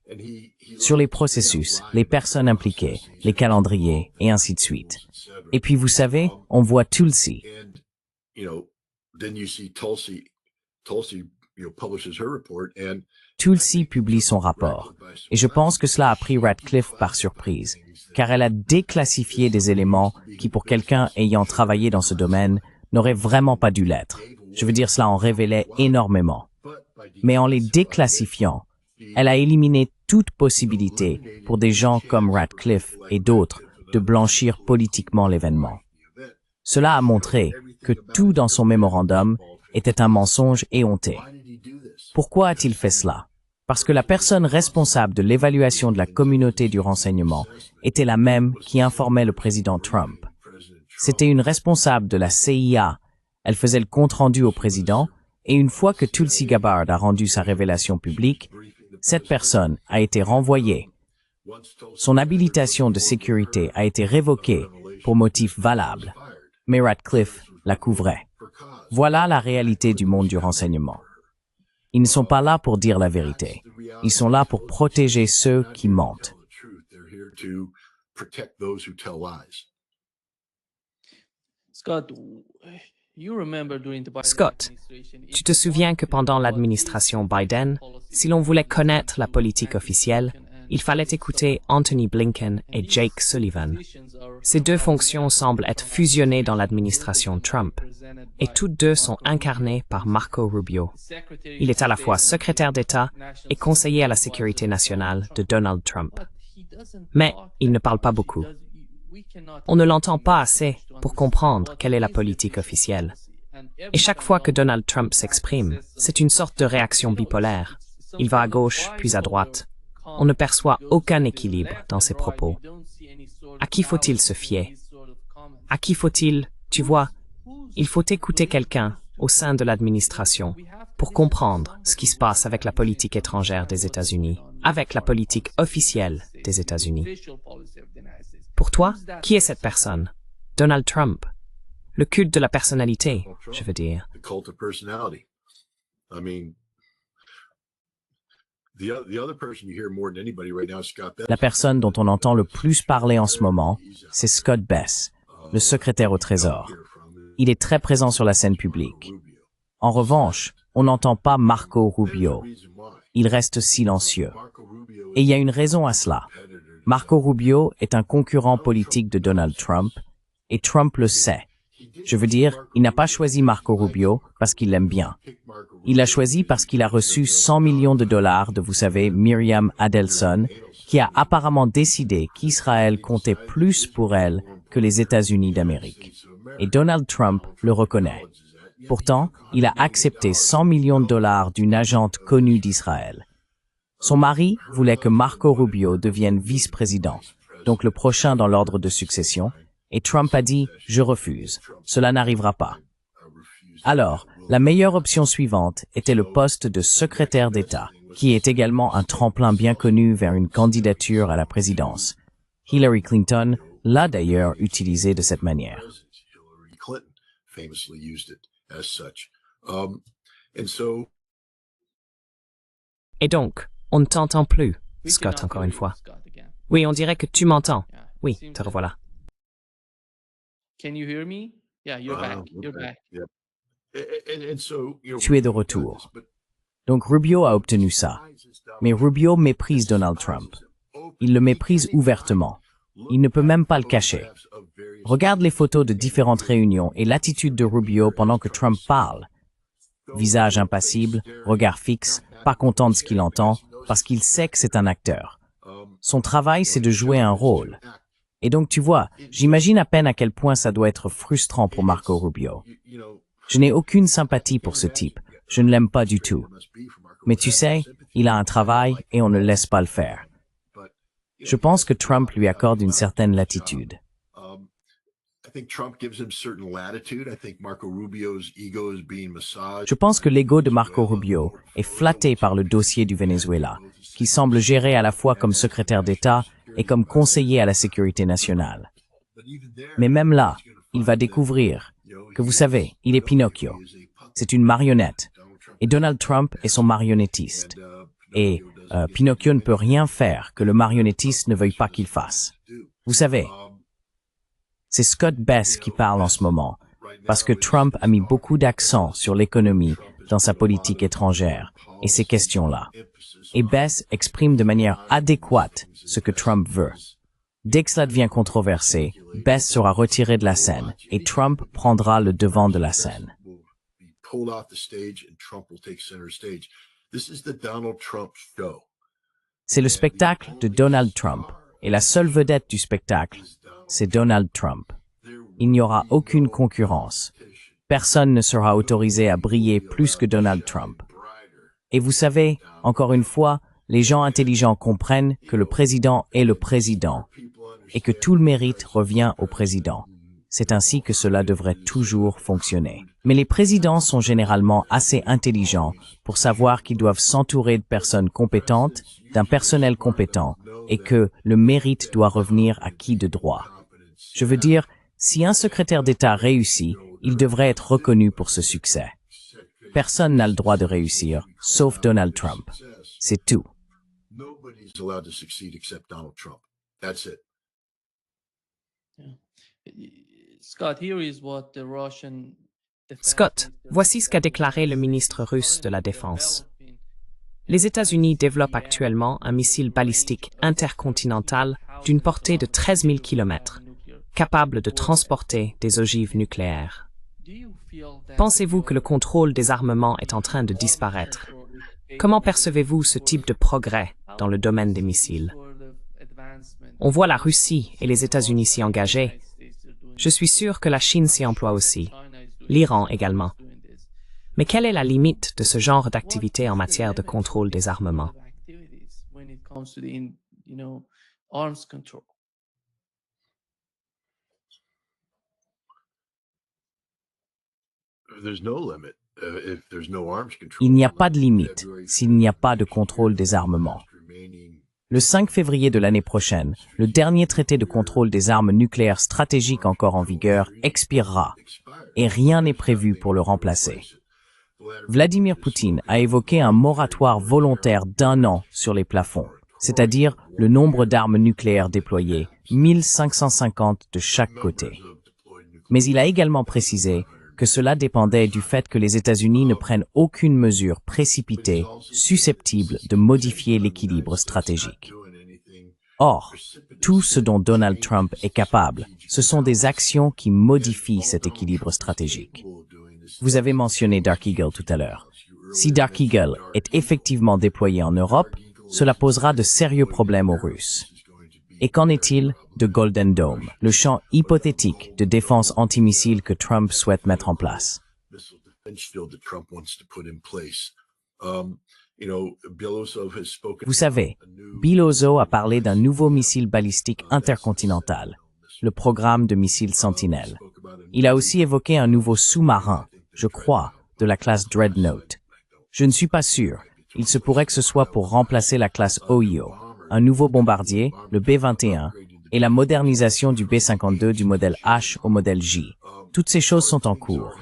sur les processus, les personnes impliquées, les calendriers, et ainsi de suite. Et puis vous savez, on voit Tulsi. Tulsi publie son rapport, et je pense que cela a pris Ratcliffe par surprise, car elle a déclassifié des éléments qui, pour quelqu'un ayant travaillé dans ce domaine, n'auraient vraiment pas dû l'être. Je veux dire, cela en révélait énormément. Mais en les déclassifiant, elle a éliminé toute possibilité pour des gens comme Ratcliffe et d'autres de blanchir politiquement l'événement. Cela a montré que tout dans son mémorandum était un mensonge éhonté. Pourquoi a-t-il fait cela? Parce que la personne responsable de l'évaluation de la communauté du renseignement était la même qui informait le président Trump. C'était une responsable de la CIA. Elle faisait le compte-rendu au président, et une fois que Tulsi Gabbard a rendu sa révélation publique, cette personne a été renvoyée. Son habilitation de sécurité a été révoquée pour motif valable, mais Ratcliffe la couvrait. Voilà la réalité du monde du renseignement. Ils ne sont pas là pour dire la vérité. Ils sont là pour protéger ceux qui mentent. Scott, tu te souviens que pendant l'administration Biden, si l'on voulait connaître la politique officielle, il fallait écouter Anthony Blinken et Jake Sullivan. Ces deux fonctions semblent être fusionnées dans l'administration Trump, et toutes deux sont incarnées par Marco Rubio. Il est à la fois secrétaire d'État et conseiller à la sécurité nationale de Donald Trump. Mais il ne parle pas beaucoup. On ne l'entend pas assez pour comprendre quelle est la politique officielle. Et chaque fois que Donald Trump s'exprime, c'est une sorte de réaction bipolaire. Il va à gauche, puis à droite. On ne perçoit aucun équilibre dans ses propos. À qui faut-il se fier? À qui faut-il, tu vois, il faut écouter quelqu'un au sein de l'administration pour comprendre ce qui se passe avec la politique étrangère des États-Unis, avec la politique officielle des États-Unis. Pour toi, qui est cette personne? Donald Trump. Le culte de la personnalité, je veux dire. La personne dont on entend le plus parler en ce moment, c'est Scott Bess, le secrétaire au Trésor. Il est très présent sur la scène publique. En revanche, on n'entend pas Marco Rubio. Il reste silencieux. Et il y a une raison à cela. Marco Rubio est un concurrent politique de Donald Trump, et Trump le sait. Je veux dire, il n'a pas choisi Marco Rubio parce qu'il l'aime bien. Il l'a choisi parce qu'il a reçu 100 millions de dollars de, vous savez, Miriam Adelson, qui a apparemment décidé qu'Israël comptait plus pour elle que les États-Unis d'Amérique. Et Donald Trump le reconnaît. Pourtant, il a accepté 100 millions de dollars d'une agente connue d'Israël. Son mari voulait que Marco Rubio devienne vice-président, donc le prochain dans l'ordre de succession, et Trump a dit « Je refuse, cela n'arrivera pas ». Alors, la meilleure option suivante était le poste de secrétaire d'État, qui est également un tremplin bien connu vers une candidature à la présidence. Hillary Clinton l'a d'ailleurs utilisé de cette manière. Et donc, on ne t'entend plus, Scott, encore une fois. Oui, on dirait que tu m'entends. Oui, te revoilà. Can you hear me? Yeah, you're back. You're back. Tu es de retour. Donc Rubio a obtenu ça. Mais Rubio méprise Donald Trump. Il le méprise ouvertement. Il ne peut même pas le cacher. Regarde les photos de différentes réunions et l'attitude de Rubio pendant que Trump parle. Visage impassible, regard fixe, pas content de ce qu'il entend, parce qu'il sait que c'est un acteur. Son travail, c'est de jouer un rôle. Et donc, tu vois, j'imagine à peine à quel point ça doit être frustrant pour Marco Rubio. Je n'ai aucune sympathie pour ce type. Je ne l'aime pas du tout. Mais tu sais, il a un travail et on ne laisse pas le faire. Je pense que Trump lui accorde une certaine latitude. Je pense que l'ego de Marco Rubio est flatté par le dossier du Venezuela, qui semble gérer à la fois comme secrétaire d'État et comme conseiller à la sécurité nationale. Mais même là, il va découvrir que, vous savez, il est Pinocchio. C'est une marionnette. Et Donald Trump est son marionnettiste. Et Pinocchio ne peut rien faire que le marionnettiste ne veuille pas qu'il fasse. Vous savez, c'est Scott Bess qui parle en ce moment, parce que Trump a mis beaucoup d'accent sur l'économie dans sa politique étrangère et ces questions-là. Et Bess exprime de manière adéquate ce que Trump veut. Dès que cela devient controversé, Bess sera retiré de la scène et Trump prendra le devant de la scène. C'est le spectacle de Donald Trump, et la seule vedette du spectacle, c'est Donald Trump. Il n'y aura aucune concurrence. Personne ne sera autorisé à briller plus que Donald Trump. Et vous savez, encore une fois, les gens intelligents comprennent que le président est le président et que tout le mérite revient au président. C'est ainsi que cela devrait toujours fonctionner. Mais les présidents sont généralement assez intelligents pour savoir qu'ils doivent s'entourer de personnes compétentes, d'un personnel compétent, et que le mérite doit revenir à qui de droit. Je veux dire, si un secrétaire d'État réussit, il devrait être reconnu pour ce succès. Personne n'a le droit de réussir, sauf Donald Trump. C'est tout. Scott, voici ce qu'a déclaré le ministre russe de la Défense. Les États-Unis développent actuellement un missile balistique intercontinental d'une portée de 13 000 km, capable de transporter des ogives nucléaires. Pensez-vous que le contrôle des armements est en train de disparaître? Comment percevez-vous ce type de progrès dans le domaine des missiles? On voit la Russie et les États-Unis s'y engager. Je suis sûr que la Chine s'y emploie aussi, l'Iran également. Mais quelle est la limite de ce genre d'activité en matière de contrôle des armements? Il n'y a pas de limite s'il n'y a pas de contrôle des armements. Le 5 février de l'année prochaine, le dernier traité de contrôle des armes nucléaires stratégiques encore en vigueur expirera et rien n'est prévu pour le remplacer. Vladimir Poutine a évoqué un moratoire volontaire d'1 an sur les plafonds, c'est-à-dire le nombre d'armes nucléaires déployées, 1550 de chaque côté. Mais il a également précisé que cela dépendait du fait que les États-Unis ne prennent aucune mesure précipitée susceptible de modifier l'équilibre stratégique. Or, tout ce dont Donald Trump est capable, ce sont des actions qui modifient cet équilibre stratégique. Vous avez mentionné Dark Eagle tout à l'heure. Si Dark Eagle est effectivement déployé en Europe, cela posera de sérieux problèmes aux Russes. Et qu'en est-il de Golden Dome, le champ hypothétique de défense antimissile que Trump souhaite mettre en place? Vous savez, Belozo a parlé d'un nouveau missile balistique intercontinental, le programme de missiles Sentinelle. Il a aussi évoqué un nouveau sous-marin, je crois, de la classe Dreadnought. Je ne suis pas sûr. Il se pourrait que ce soit pour remplacer la classe Ohio, un nouveau bombardier, le B-21, et la modernisation du B-52 du modèle H au modèle J. Toutes ces choses sont en cours.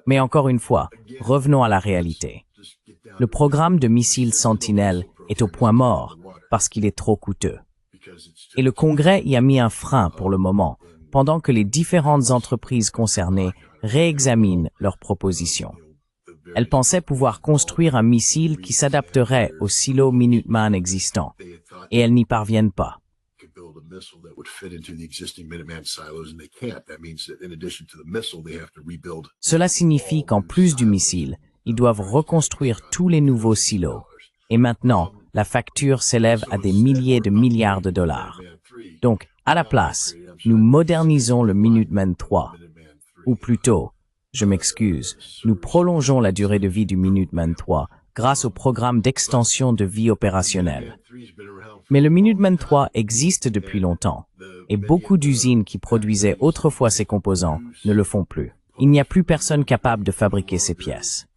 Mais encore une fois, revenons à la réalité. Le programme de missiles Sentinelle est au point mort parce qu'il est trop coûteux. Et le Congrès y a mis un frein pour le moment, pendant que les différentes entreprises concernées réexaminent leurs propositions. Elles pensaient pouvoir construire un missile qui s'adapterait aux silos Minuteman existants, et elles n'y parviennent pas. Cela signifie qu'en plus du missile, ils doivent reconstruire tous les nouveaux silos. Et maintenant, la facture s'élève à des milliers de milliards de dollars. Donc, à la place, nous modernisons le Minuteman III. Ou plutôt, je m'excuse, nous prolongeons la durée de vie du Minuteman III grâce au programme d'extension de vie opérationnelle. Mais le Minuteman III existe depuis longtemps, et beaucoup d'usines qui produisaient autrefois ces composants ne le font plus. Il n'y a plus personne capable de fabriquer ces pièces.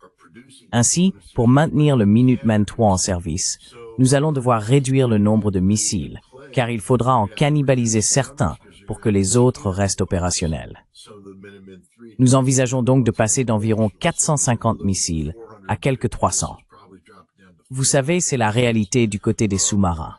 Ainsi, pour maintenir le Minuteman III en service, nous allons devoir réduire le nombre de missiles, car il faudra en cannibaliser certains pour que les autres restent opérationnels. Nous envisageons donc de passer d'environ 450 missiles à quelques 300. Vous savez, c'est la réalité du côté des sous-marins.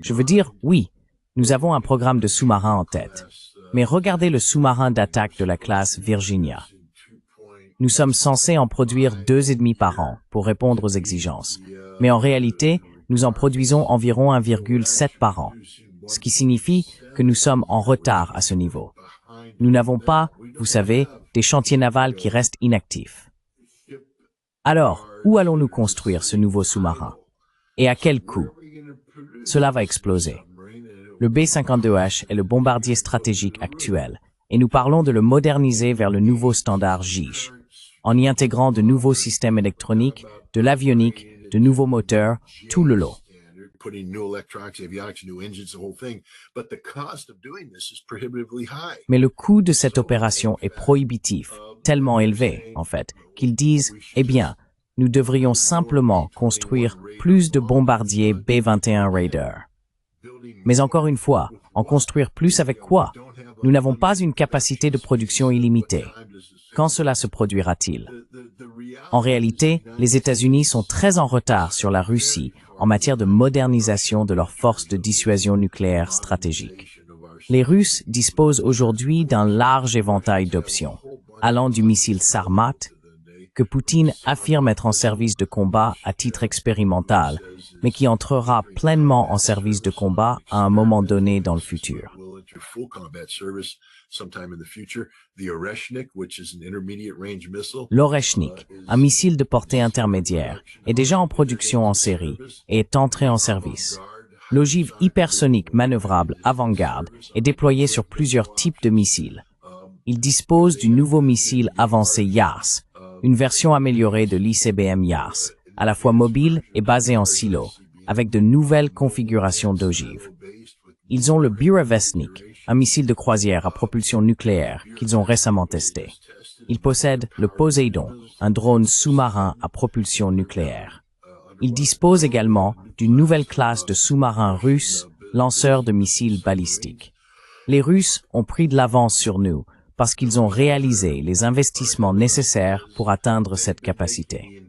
Je veux dire, oui, nous avons un programme de sous-marins en tête. Mais regardez le sous-marin d'attaque de la classe Virginia. Nous sommes censés en produire 2,5 par an pour répondre aux exigences. Mais en réalité, nous en produisons environ 1,7 par an, ce qui signifie que nous sommes en retard à ce niveau. Nous n'avons pas, vous savez, des chantiers navals qui restent inactifs. Alors, où allons-nous construire ce nouveau sous-marin? Et à quel coût? Cela va exploser. Le B-52H est le bombardier stratégique actuel, et nous parlons de le moderniser vers le nouveau standard JIJ, en y intégrant de nouveaux systèmes électroniques, de l'avionique, de nouveaux moteurs, tout le lot. Mais le coût de cette opération est prohibitif, tellement élevé, en fait, qu'ils disent, eh bien, nous devrions simplement construire plus de bombardiers B-21 Raider. Mais encore une fois, en construire plus avec quoi? Nous n'avons pas une capacité de production illimitée. Quand cela se produira-t-il? En réalité, les États-Unis sont très en retard sur la Russie en matière de modernisation de leurs forces de dissuasion nucléaire stratégique. Les Russes disposent aujourd'hui d'un large éventail d'options, allant du missile Sarmat, que Poutine affirme être en service de combat à titre expérimental, mais qui entrera pleinement en service de combat à un moment donné dans le futur. L'Oreshnik, un missile de portée intermédiaire, est déjà en production en série et est entré en service. L'ogive hypersonique manœuvrable avant-garde est déployée sur plusieurs types de missiles. Il dispose du nouveau missile avancé Yars, une version améliorée de l'ICBM Yars, à la fois mobile et basée en silo, avec de nouvelles configurations d'ogives. Ils ont le Burevestnik, un missile de croisière à propulsion nucléaire qu'ils ont récemment testé. Ils possèdent le Poséidon, un drone sous-marin à propulsion nucléaire. Ils disposent également d'une nouvelle classe de sous-marins russes, lanceurs de missiles balistiques. Les Russes ont pris de l'avance sur nous parce qu'ils ont réalisé les investissements nécessaires pour atteindre cette capacité.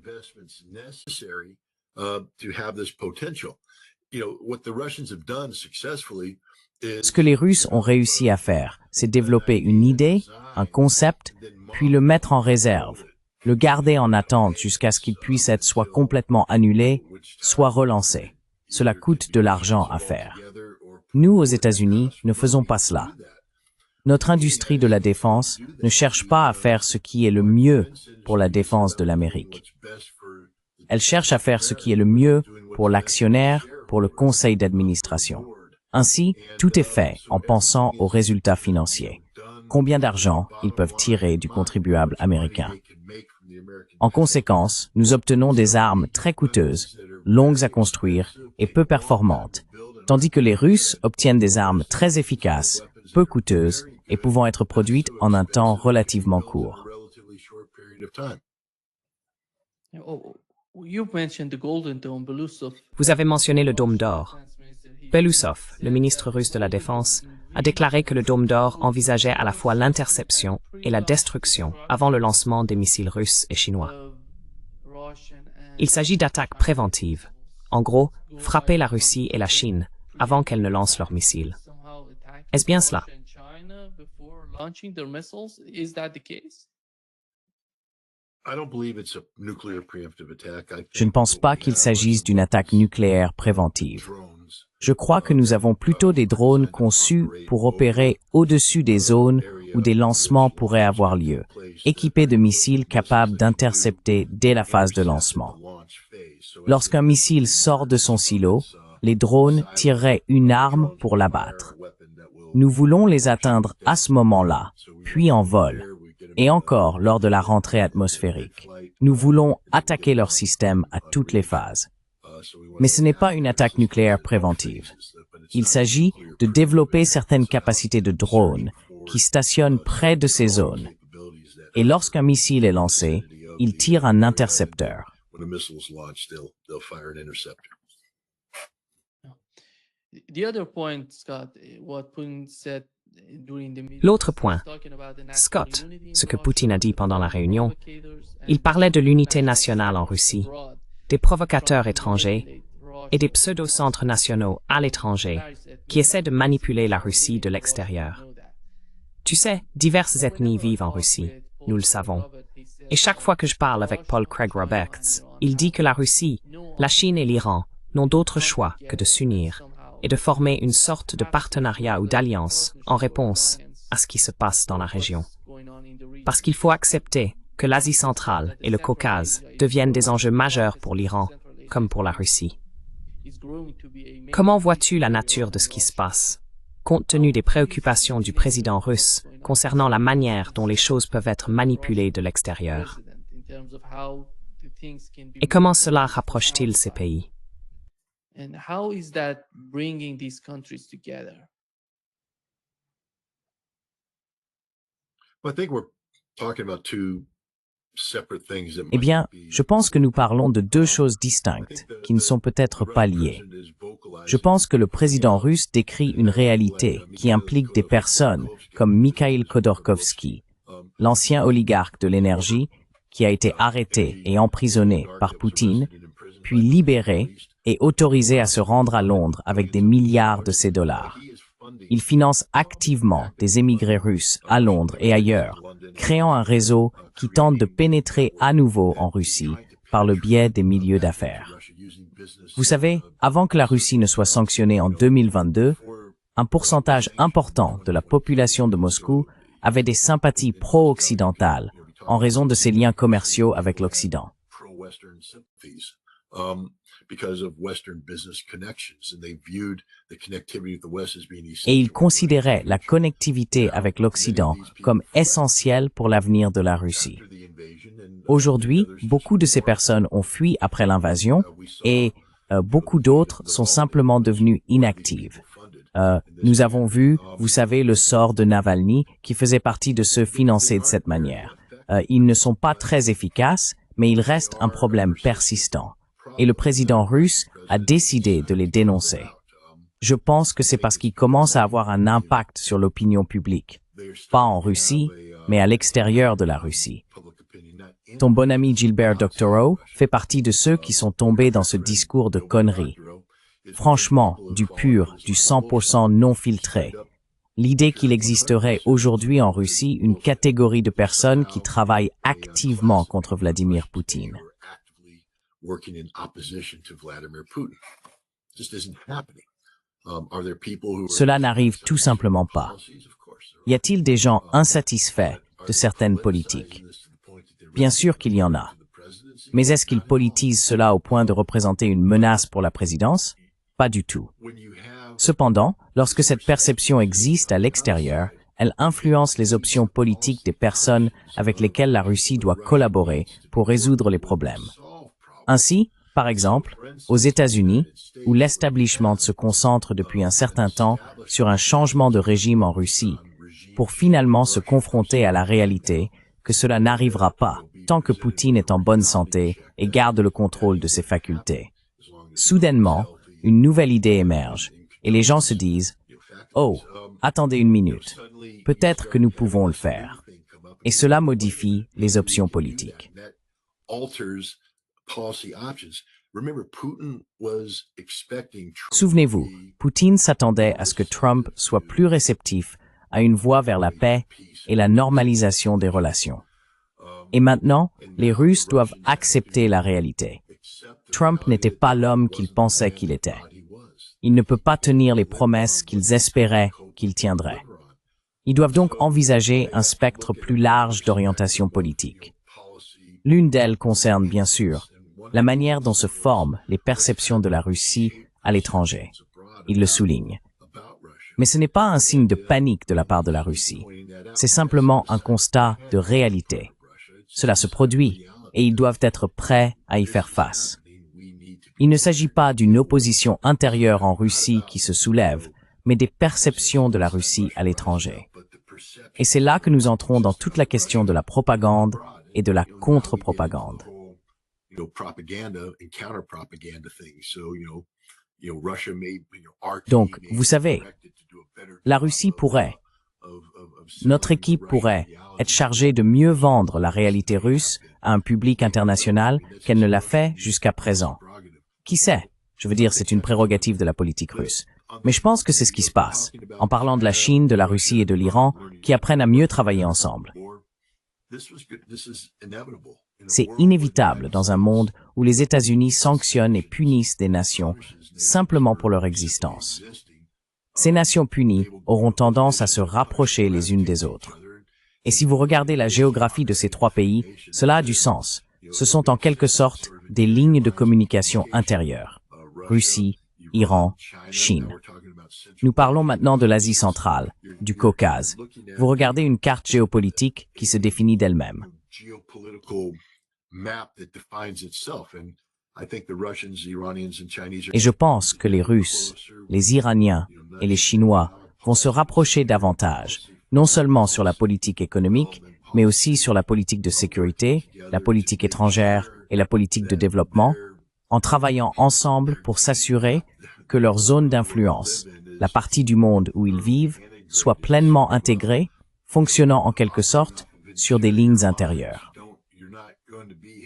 Ce que les Russes ont réussi à faire, c'est développer une idée, un concept, puis le mettre en réserve, le garder en attente jusqu'à ce qu'il puisse être soit complètement annulé, soit relancé. Cela coûte de l'argent à faire. Nous, aux États-Unis, ne faisons pas cela. Notre industrie de la défense ne cherche pas à faire ce qui est le mieux pour la défense de l'Amérique. Elle cherche à faire ce qui est le mieux pour l'actionnaire, pour le conseil d'administration. Ainsi, tout est fait en pensant aux résultats financiers. Combien d'argent ils peuvent tirer du contribuable américain. En conséquence, nous obtenons des armes très coûteuses, longues à construire et peu performantes, tandis que les Russes obtiennent des armes très efficaces, peu coûteuses et pouvant être produites en un temps relativement court. Vous avez mentionné le Dôme d'Or. Belousov, le ministre russe de la Défense, a déclaré que le Dôme d'Or envisageait à la fois l'interception et la destruction avant le lancement des missiles russes et chinois. Il s'agit d'attaques préventives. En gros, frapper la Russie et la Chine avant qu'elles ne lancent leurs missiles. Est-ce bien cela? Je ne pense pas qu'il s'agisse d'une attaque nucléaire préventive. Je crois que nous avons plutôt des drones conçus pour opérer au-dessus des zones où des lancements pourraient avoir lieu, équipés de missiles capables d'intercepter dès la phase de lancement. Lorsqu'un missile sort de son silo, les drones tireraient une arme pour l'abattre. Nous voulons les atteindre à ce moment-là, puis en vol, et encore lors de la rentrée atmosphérique. Nous voulons attaquer leur système à toutes les phases. Mais ce n'est pas une attaque nucléaire préventive. Il s'agit de développer certaines capacités de drones qui stationnent près de ces zones. Et lorsqu'un missile est lancé, il tire un intercepteur. L'autre point, Scott, ce que Poutine a dit pendant la réunion, il parlait de l'unité nationale en Russie, des provocateurs étrangers et des pseudo-centres nationaux à l'étranger qui essaient de manipuler la Russie de l'extérieur. Tu sais, diverses ethnies vivent en Russie, nous le savons. Et chaque fois que je parle avec Paul Craig Roberts, il dit que la Russie, la Chine et l'Iran n'ont d'autre choix que de s'unir et de former une sorte de partenariat ou d'alliance en réponse à ce qui se passe dans la région. Parce qu'il faut accepter que l'Asie centrale et le Caucase deviennent des enjeux majeurs pour l'Iran, comme pour la Russie. Comment vois-tu la nature de ce qui se passe, compte tenu des préoccupations du président russe concernant la manière dont les choses peuvent être manipulées de l'extérieur? Et comment cela rapproche-t-il ces pays? Eh bien, je pense que nous parlons de deux choses distinctes, qui ne sont peut-être pas liées. Je pense que le président russe décrit une réalité qui implique des personnes comme Mikhail Khodorkovsky, l'ancien oligarque de l'énergie, qui a été arrêté et emprisonné par Poutine, puis libéré et autorisé à se rendre à Londres avec des milliards de ses dollars. Il finance activement des émigrés russes à Londres et ailleurs, créant un réseau qui tente de pénétrer à nouveau en Russie par le biais des milieux d'affaires. Vous savez, avant que la Russie ne soit sanctionnée en 2022, un pourcentage important de la population de Moscou avait des sympathies pro-occidentales en raison de ses liens commerciaux avec l'Occident. Et il considérait la connectivité avec l'Occident comme essentielle pour l'avenir de la Russie. Aujourd'hui, beaucoup de ces personnes ont fui après l'invasion et beaucoup d'autres sont simplement devenues inactives. Nous avons vu, vous savez, le sort de Navalny qui faisait partie de ceux financés de cette manière. Ils ne sont pas très efficaces, mais il reste un problème persistant. Et le président russe a décidé de les dénoncer. Je pense que c'est parce qu'ils commencent à avoir un impact sur l'opinion publique. Pas en Russie, mais à l'extérieur de la Russie. Ton bon ami Gilbert Doctorow fait partie de ceux qui sont tombés dans ce discours de conneries. Franchement, du pur, du 100% non filtré. L'idée qu'il existerait aujourd'hui en Russie une catégorie de personnes qui travaillent activement contre Vladimir Poutine. Cela n'arrive tout simplement pas. Y a-t-il des gens insatisfaits de certaines politiques? Bien sûr qu'il y en a. Mais est-ce qu'ils politisent cela au point de représenter une menace pour la présidence? Pas du tout. Cependant, lorsque cette perception existe à l'extérieur, elle influence les options politiques des personnes avec lesquelles la Russie doit collaborer pour résoudre les problèmes. Ainsi, par exemple, aux États-Unis, où l'establishment se concentre depuis un certain temps sur un changement de régime en Russie, pour finalement se confronter à la réalité que cela n'arrivera pas tant que Poutine est en bonne santé et garde le contrôle de ses facultés. Soudainement, une nouvelle idée émerge, et les gens se disent « Oh, attendez une minute, peut-être que nous pouvons le faire. » Et cela modifie les options politiques. Souvenez-vous, Poutine s'attendait à ce que Trump soit plus réceptif à une voie vers la paix et la normalisation des relations. Et maintenant, les Russes doivent accepter la réalité. Trump n'était pas l'homme qu'ils pensaient qu'il était. Il ne peut pas tenir les promesses qu'ils espéraient qu'il tiendrait. Ils doivent donc envisager un spectre plus large d'orientation politique. L'une d'elles concerne, bien sûr, la manière dont se forment les perceptions de la Russie à l'étranger. Il le souligne. Mais ce n'est pas un signe de panique de la part de la Russie. C'est simplement un constat de réalité. Cela se produit et ils doivent être prêts à y faire face. Il ne s'agit pas d'une opposition intérieure en Russie qui se soulève, mais des perceptions de la Russie à l'étranger. Et c'est là que nous entrons dans toute la question de la propagande et de la contre-propagande. Donc, vous savez, la Russie pourrait, notre équipe pourrait être chargée de mieux vendre la réalité russe à un public international qu'elle ne l'a fait jusqu'à présent. Qui sait? Je veux dire, c'est une prérogative de la politique russe. Mais je pense que c'est ce qui se passe, en parlant de la Chine, de la Russie et de l'Iran, qui apprennent à mieux travailler ensemble. C'est inévitable dans un monde où les États-Unis sanctionnent et punissent des nations simplement pour leur existence. Ces nations punies auront tendance à se rapprocher les unes des autres. Et si vous regardez la géographie de ces trois pays, cela a du sens. Ce sont en quelque sorte des lignes de communication intérieures. Russie, Iran, Chine. Nous parlons maintenant de l'Asie centrale, du Caucase. Vous regardez une carte géopolitique qui se définit d'elle-même. Et je pense que les Russes, les Iraniens et les Chinois vont se rapprocher davantage, non seulement sur la politique économique, mais aussi sur la politique de sécurité, la politique étrangère et la politique de développement, en travaillant ensemble pour s'assurer que leur zone d'influence, la partie du monde où ils vivent, soit pleinement intégrée, fonctionnant en quelque sorte sur des lignes intérieures.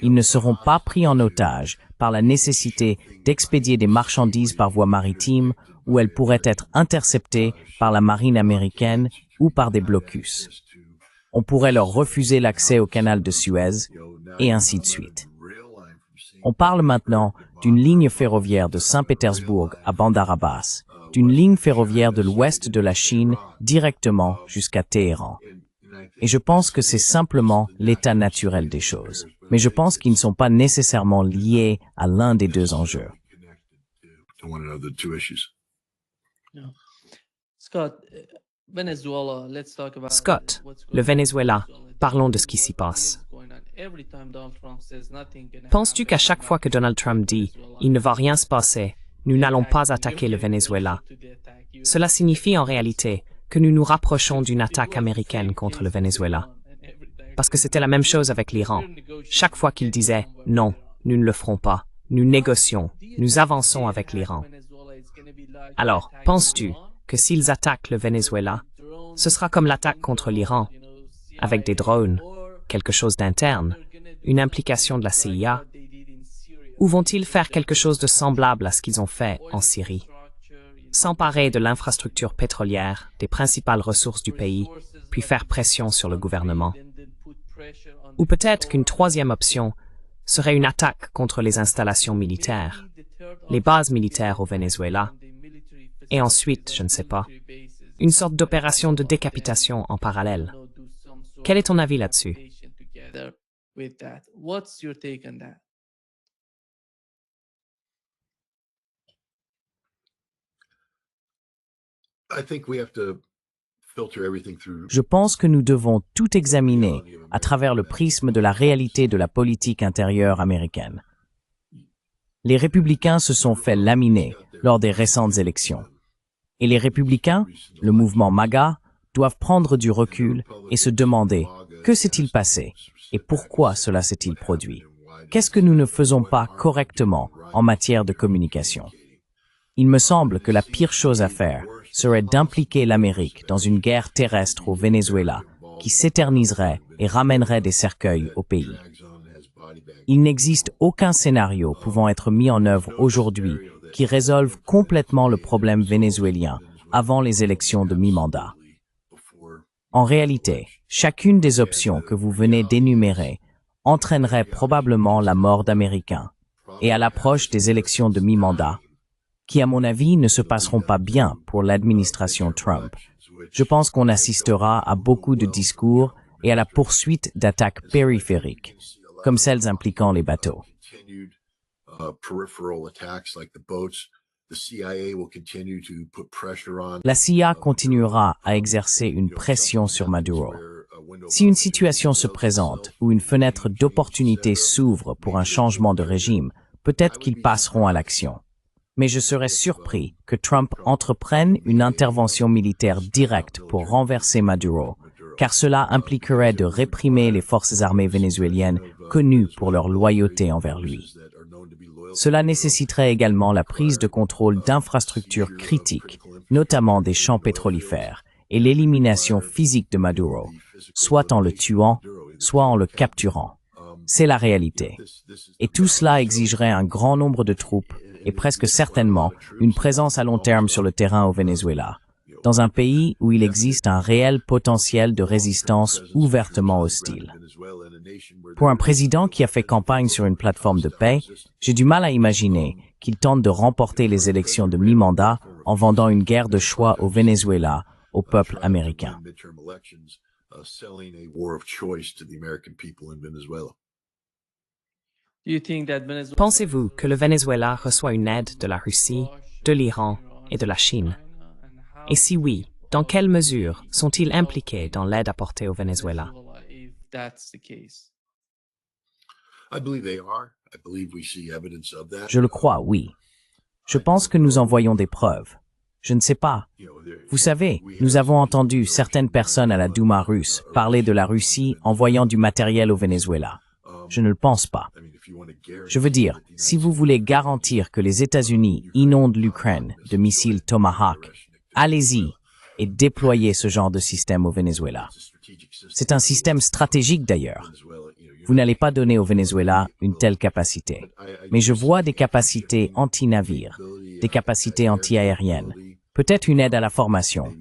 Ils ne seront pas pris en otage par la nécessité d'expédier des marchandises par voie maritime où elles pourraient être interceptées par la marine américaine ou par des blocus. On pourrait leur refuser l'accès au canal de Suez, et ainsi de suite. On parle maintenant d'une ligne ferroviaire de Saint-Pétersbourg à Bandar Abbas, d'une ligne ferroviaire de l'ouest de la Chine directement jusqu'à Téhéran. Et je pense que c'est simplement l'état naturel des choses. Mais je pense qu'ils ne sont pas nécessairement liés à l'un des deux enjeux. Scott, le Venezuela, parlons de ce qui s'y passe. Penses-tu qu'à chaque fois que Donald Trump dit « il ne va rien se passer, nous n'allons pas attaquer le Venezuela », cela signifie en réalité que nous nous rapprochons d'une attaque américaine contre le Venezuela? Parce que c'était la même chose avec l'Iran. Chaque fois qu'il disait « non, nous ne le ferons pas, nous négocions, nous avançons avec l'Iran ». Alors, penses-tu que s'ils attaquent le Venezuela, ce sera comme l'attaque contre l'Iran, avec des drones, quelque chose d'interne, une implication de la CIA, ou vont-ils faire quelque chose de semblable à ce qu'ils ont fait en Syrie? S'emparer de l'infrastructure pétrolière, des principales ressources du pays, puis faire pression sur le gouvernement. Ou peut-être qu'une troisième option serait une attaque contre les installations militaires, les bases militaires au Venezuela, et ensuite, je ne sais pas, une sorte d'opération de décapitation en parallèle. Quel est ton avis là-dessus? Je pense que nous devons tout examiner à travers le prisme de la réalité de la politique intérieure américaine. Les républicains se sont fait laminer lors des récentes élections. Et les républicains, le mouvement MAGA, doivent prendre du recul et se demander que s'est-il passé et pourquoi cela s'est-il produit. Qu'est-ce que nous ne faisons pas correctement en matière de communication? Il me semble que la pire chose à faire serait d'impliquer l'Amérique dans une guerre terrestre au Venezuela qui s'éterniserait et ramènerait des cercueils au pays. Il n'existe aucun scénario pouvant être mis en œuvre aujourd'hui qui résolve complètement le problème vénézuélien avant les élections de mi-mandat. En réalité, chacune des options que vous venez d'énumérer entraînerait probablement la mort d'Américains, et à l'approche des élections de mi-mandat, qui à mon avis ne se passeront pas bien pour l'administration Trump. Je pense qu'on assistera à beaucoup de discours et à la poursuite d'attaques périphériques, comme celles impliquant les bateaux. La CIA continuera à exercer une pression sur Maduro. Si une situation se présente où une fenêtre d'opportunité s'ouvre pour un changement de régime, peut-être qu'ils passeront à l'action. Mais je serais surpris que Trump entreprenne une intervention militaire directe pour renverser Maduro, car cela impliquerait de réprimer les forces armées vénézuéliennes connues pour leur loyauté envers lui. Cela nécessiterait également la prise de contrôle d'infrastructures critiques, notamment des champs pétrolifères, et l'élimination physique de Maduro, soit en le tuant, soit en le capturant. C'est la réalité. Et tout cela exigerait un grand nombre de troupes et presque certainement une présence à long terme sur le terrain au Venezuela, dans un pays où il existe un réel potentiel de résistance ouvertement hostile. Pour un président qui a fait campagne sur une plateforme de paix, j'ai du mal à imaginer qu'il tente de remporter les élections de mi-mandat en vendant une guerre de choix au Venezuela au peuple américain. Pensez-vous que le Venezuela reçoit une aide de la Russie, de l'Iran et de la Chine? Et si oui, dans quelle mesure sont-ils impliqués dans l'aide apportée au Venezuela? Je le crois, oui. Je pense que nous en voyons des preuves. Je ne sais pas. Vous savez, nous avons entendu certaines personnes à la Douma russe parler de la Russie envoyant du matériel au Venezuela. Je ne le pense pas. Je veux dire, si vous voulez garantir que les États-Unis inondent l'Ukraine de missiles Tomahawk, allez-y et déployez ce genre de système au Venezuela. C'est un système stratégique d'ailleurs. Vous n'allez pas donner au Venezuela une telle capacité. Mais je vois des capacités anti-navires, des capacités anti-aériennes, peut-être une aide à la formation.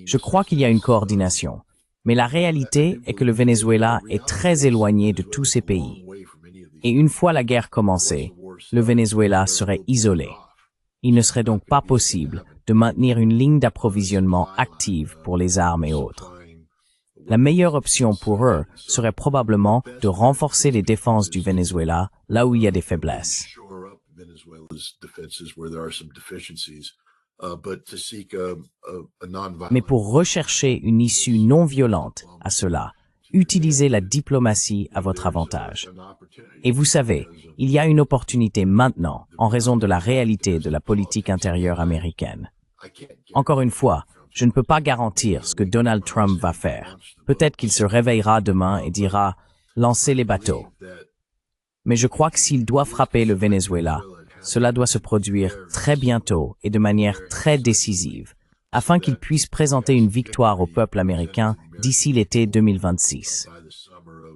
Je crois qu'il y a une coordination. Mais la réalité est que le Venezuela est très éloigné de tous ces pays. Et une fois la guerre commencée, le Venezuela serait isolé. Il ne serait donc pas possible de maintenir une ligne d'approvisionnement active pour les armes et autres. La meilleure option pour eux serait probablement de renforcer les défenses du Venezuela là où il y a des faiblesses. Mais pour rechercher une issue non violente à cela, utilisez la diplomatie à votre avantage. Et vous savez, il y a une opportunité maintenant en raison de la réalité de la politique intérieure américaine. Encore une fois, je ne peux pas garantir ce que Donald Trump va faire. Peut-être qu'il se réveillera demain et dira « lancez les bateaux ». Mais je crois que s'il doit frapper le Venezuela, cela doit se produire très bientôt et de manière très décisive, afin qu'il puisse présenter une victoire au peuple américain d'ici l'été 2026.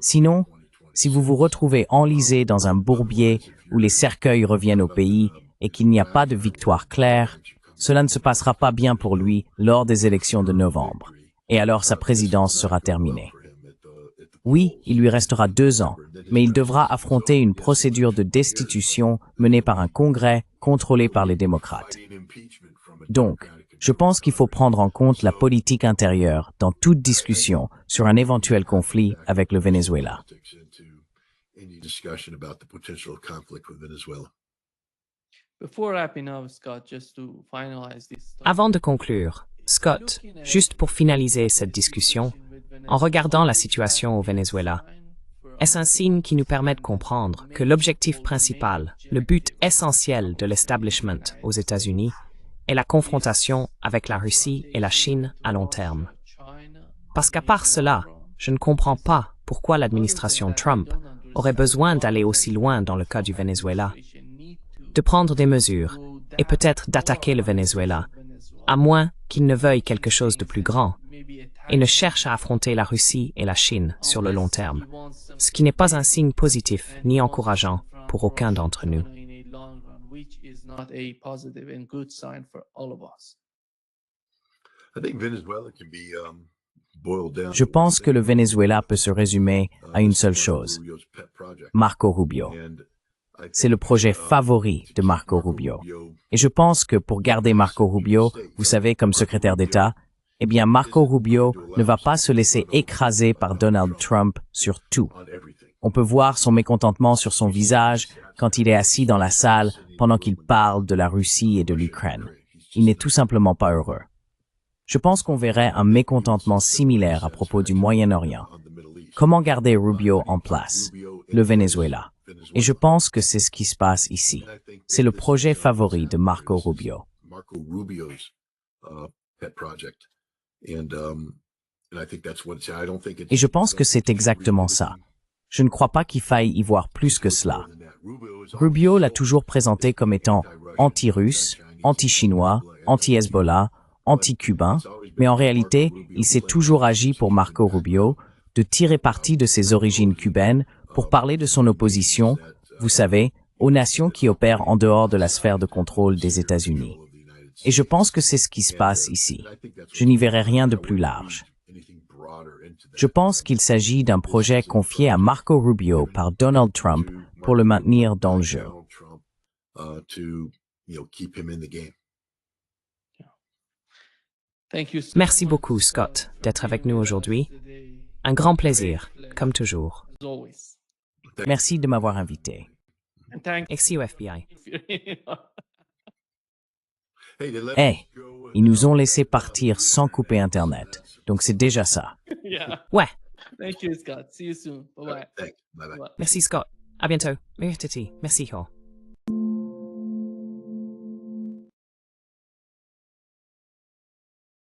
Sinon, si vous vous retrouvez enlisé dans un bourbier où les cercueils reviennent au pays et qu'il n'y a pas de victoire claire, cela ne se passera pas bien pour lui lors des élections de novembre, et alors sa présidence sera terminée. Oui, il lui restera 2 ans, mais il devra affronter une procédure de destitution menée par un Congrès contrôlé par les démocrates. Donc, je pense qu'il faut prendre en compte la politique intérieure dans toute discussion sur un éventuel conflit avec le Venezuela. Avant de conclure, Scott, juste pour finaliser cette discussion, en regardant la situation au Venezuela, est-ce un signe qui nous permet de comprendre que l'objectif principal, le but essentiel de l'establishment aux États-Unis, est la confrontation avec la Russie et la Chine à long terme? Parce qu'à part cela, je ne comprends pas pourquoi l'administration Trump aurait besoin d'aller aussi loin dans le cas du Venezuela, de prendre des mesures et peut-être d'attaquer le Venezuela, à moins qu'il ne veuille quelque chose de plus grand et ne cherche à affronter la Russie et la Chine sur le long terme, ce qui n'est pas un signe positif ni encourageant pour aucun d'entre nous. Je pense que le Venezuela peut se résumer à une seule chose, Marco Rubio. C'est le projet favori de Marco Rubio. Et je pense que pour garder Marco Rubio, vous savez, comme secrétaire d'État, eh bien Marco Rubio ne va pas se laisser écraser par Donald Trump sur tout. On peut voir son mécontentement sur son visage quand il est assis dans la salle pendant qu'il parle de la Russie et de l'Ukraine. Il n'est tout simplement pas heureux. Je pense qu'on verrait un mécontentement similaire à propos du Moyen-Orient. Comment garder Rubio en place? Le Venezuela. Et je pense que c'est ce qui se passe ici. C'est le projet favori de Marco Rubio. Et je pense que c'est exactement ça. Je ne crois pas qu'il faille y voir plus que cela. Rubio l'a toujours présenté comme étant anti-russe, anti-chinois, anti-Hezbollah, anti-cubain, mais en réalité, il s'est toujours agi pour Marco Rubio de tirer parti de ses origines cubaines pour parler de son opposition, vous savez, aux nations qui opèrent en dehors de la sphère de contrôle des États-Unis. Et je pense que c'est ce qui se passe ici. Je n'y verrai rien de plus large. Je pense qu'il s'agit d'un projet confié à Marco Rubio par Donald Trump pour le maintenir dans le jeu. Merci beaucoup, Scott, d'être avec nous aujourd'hui. Un grand plaisir, comme toujours. Merci de m'avoir invité. Merci au FBI. Hey, ils nous ont laissé partir sans couper Internet. Donc c'est déjà ça. Ouais, Thank you, Scott. See you soon. Bye-bye. merci Scott. À bientôt. Merci.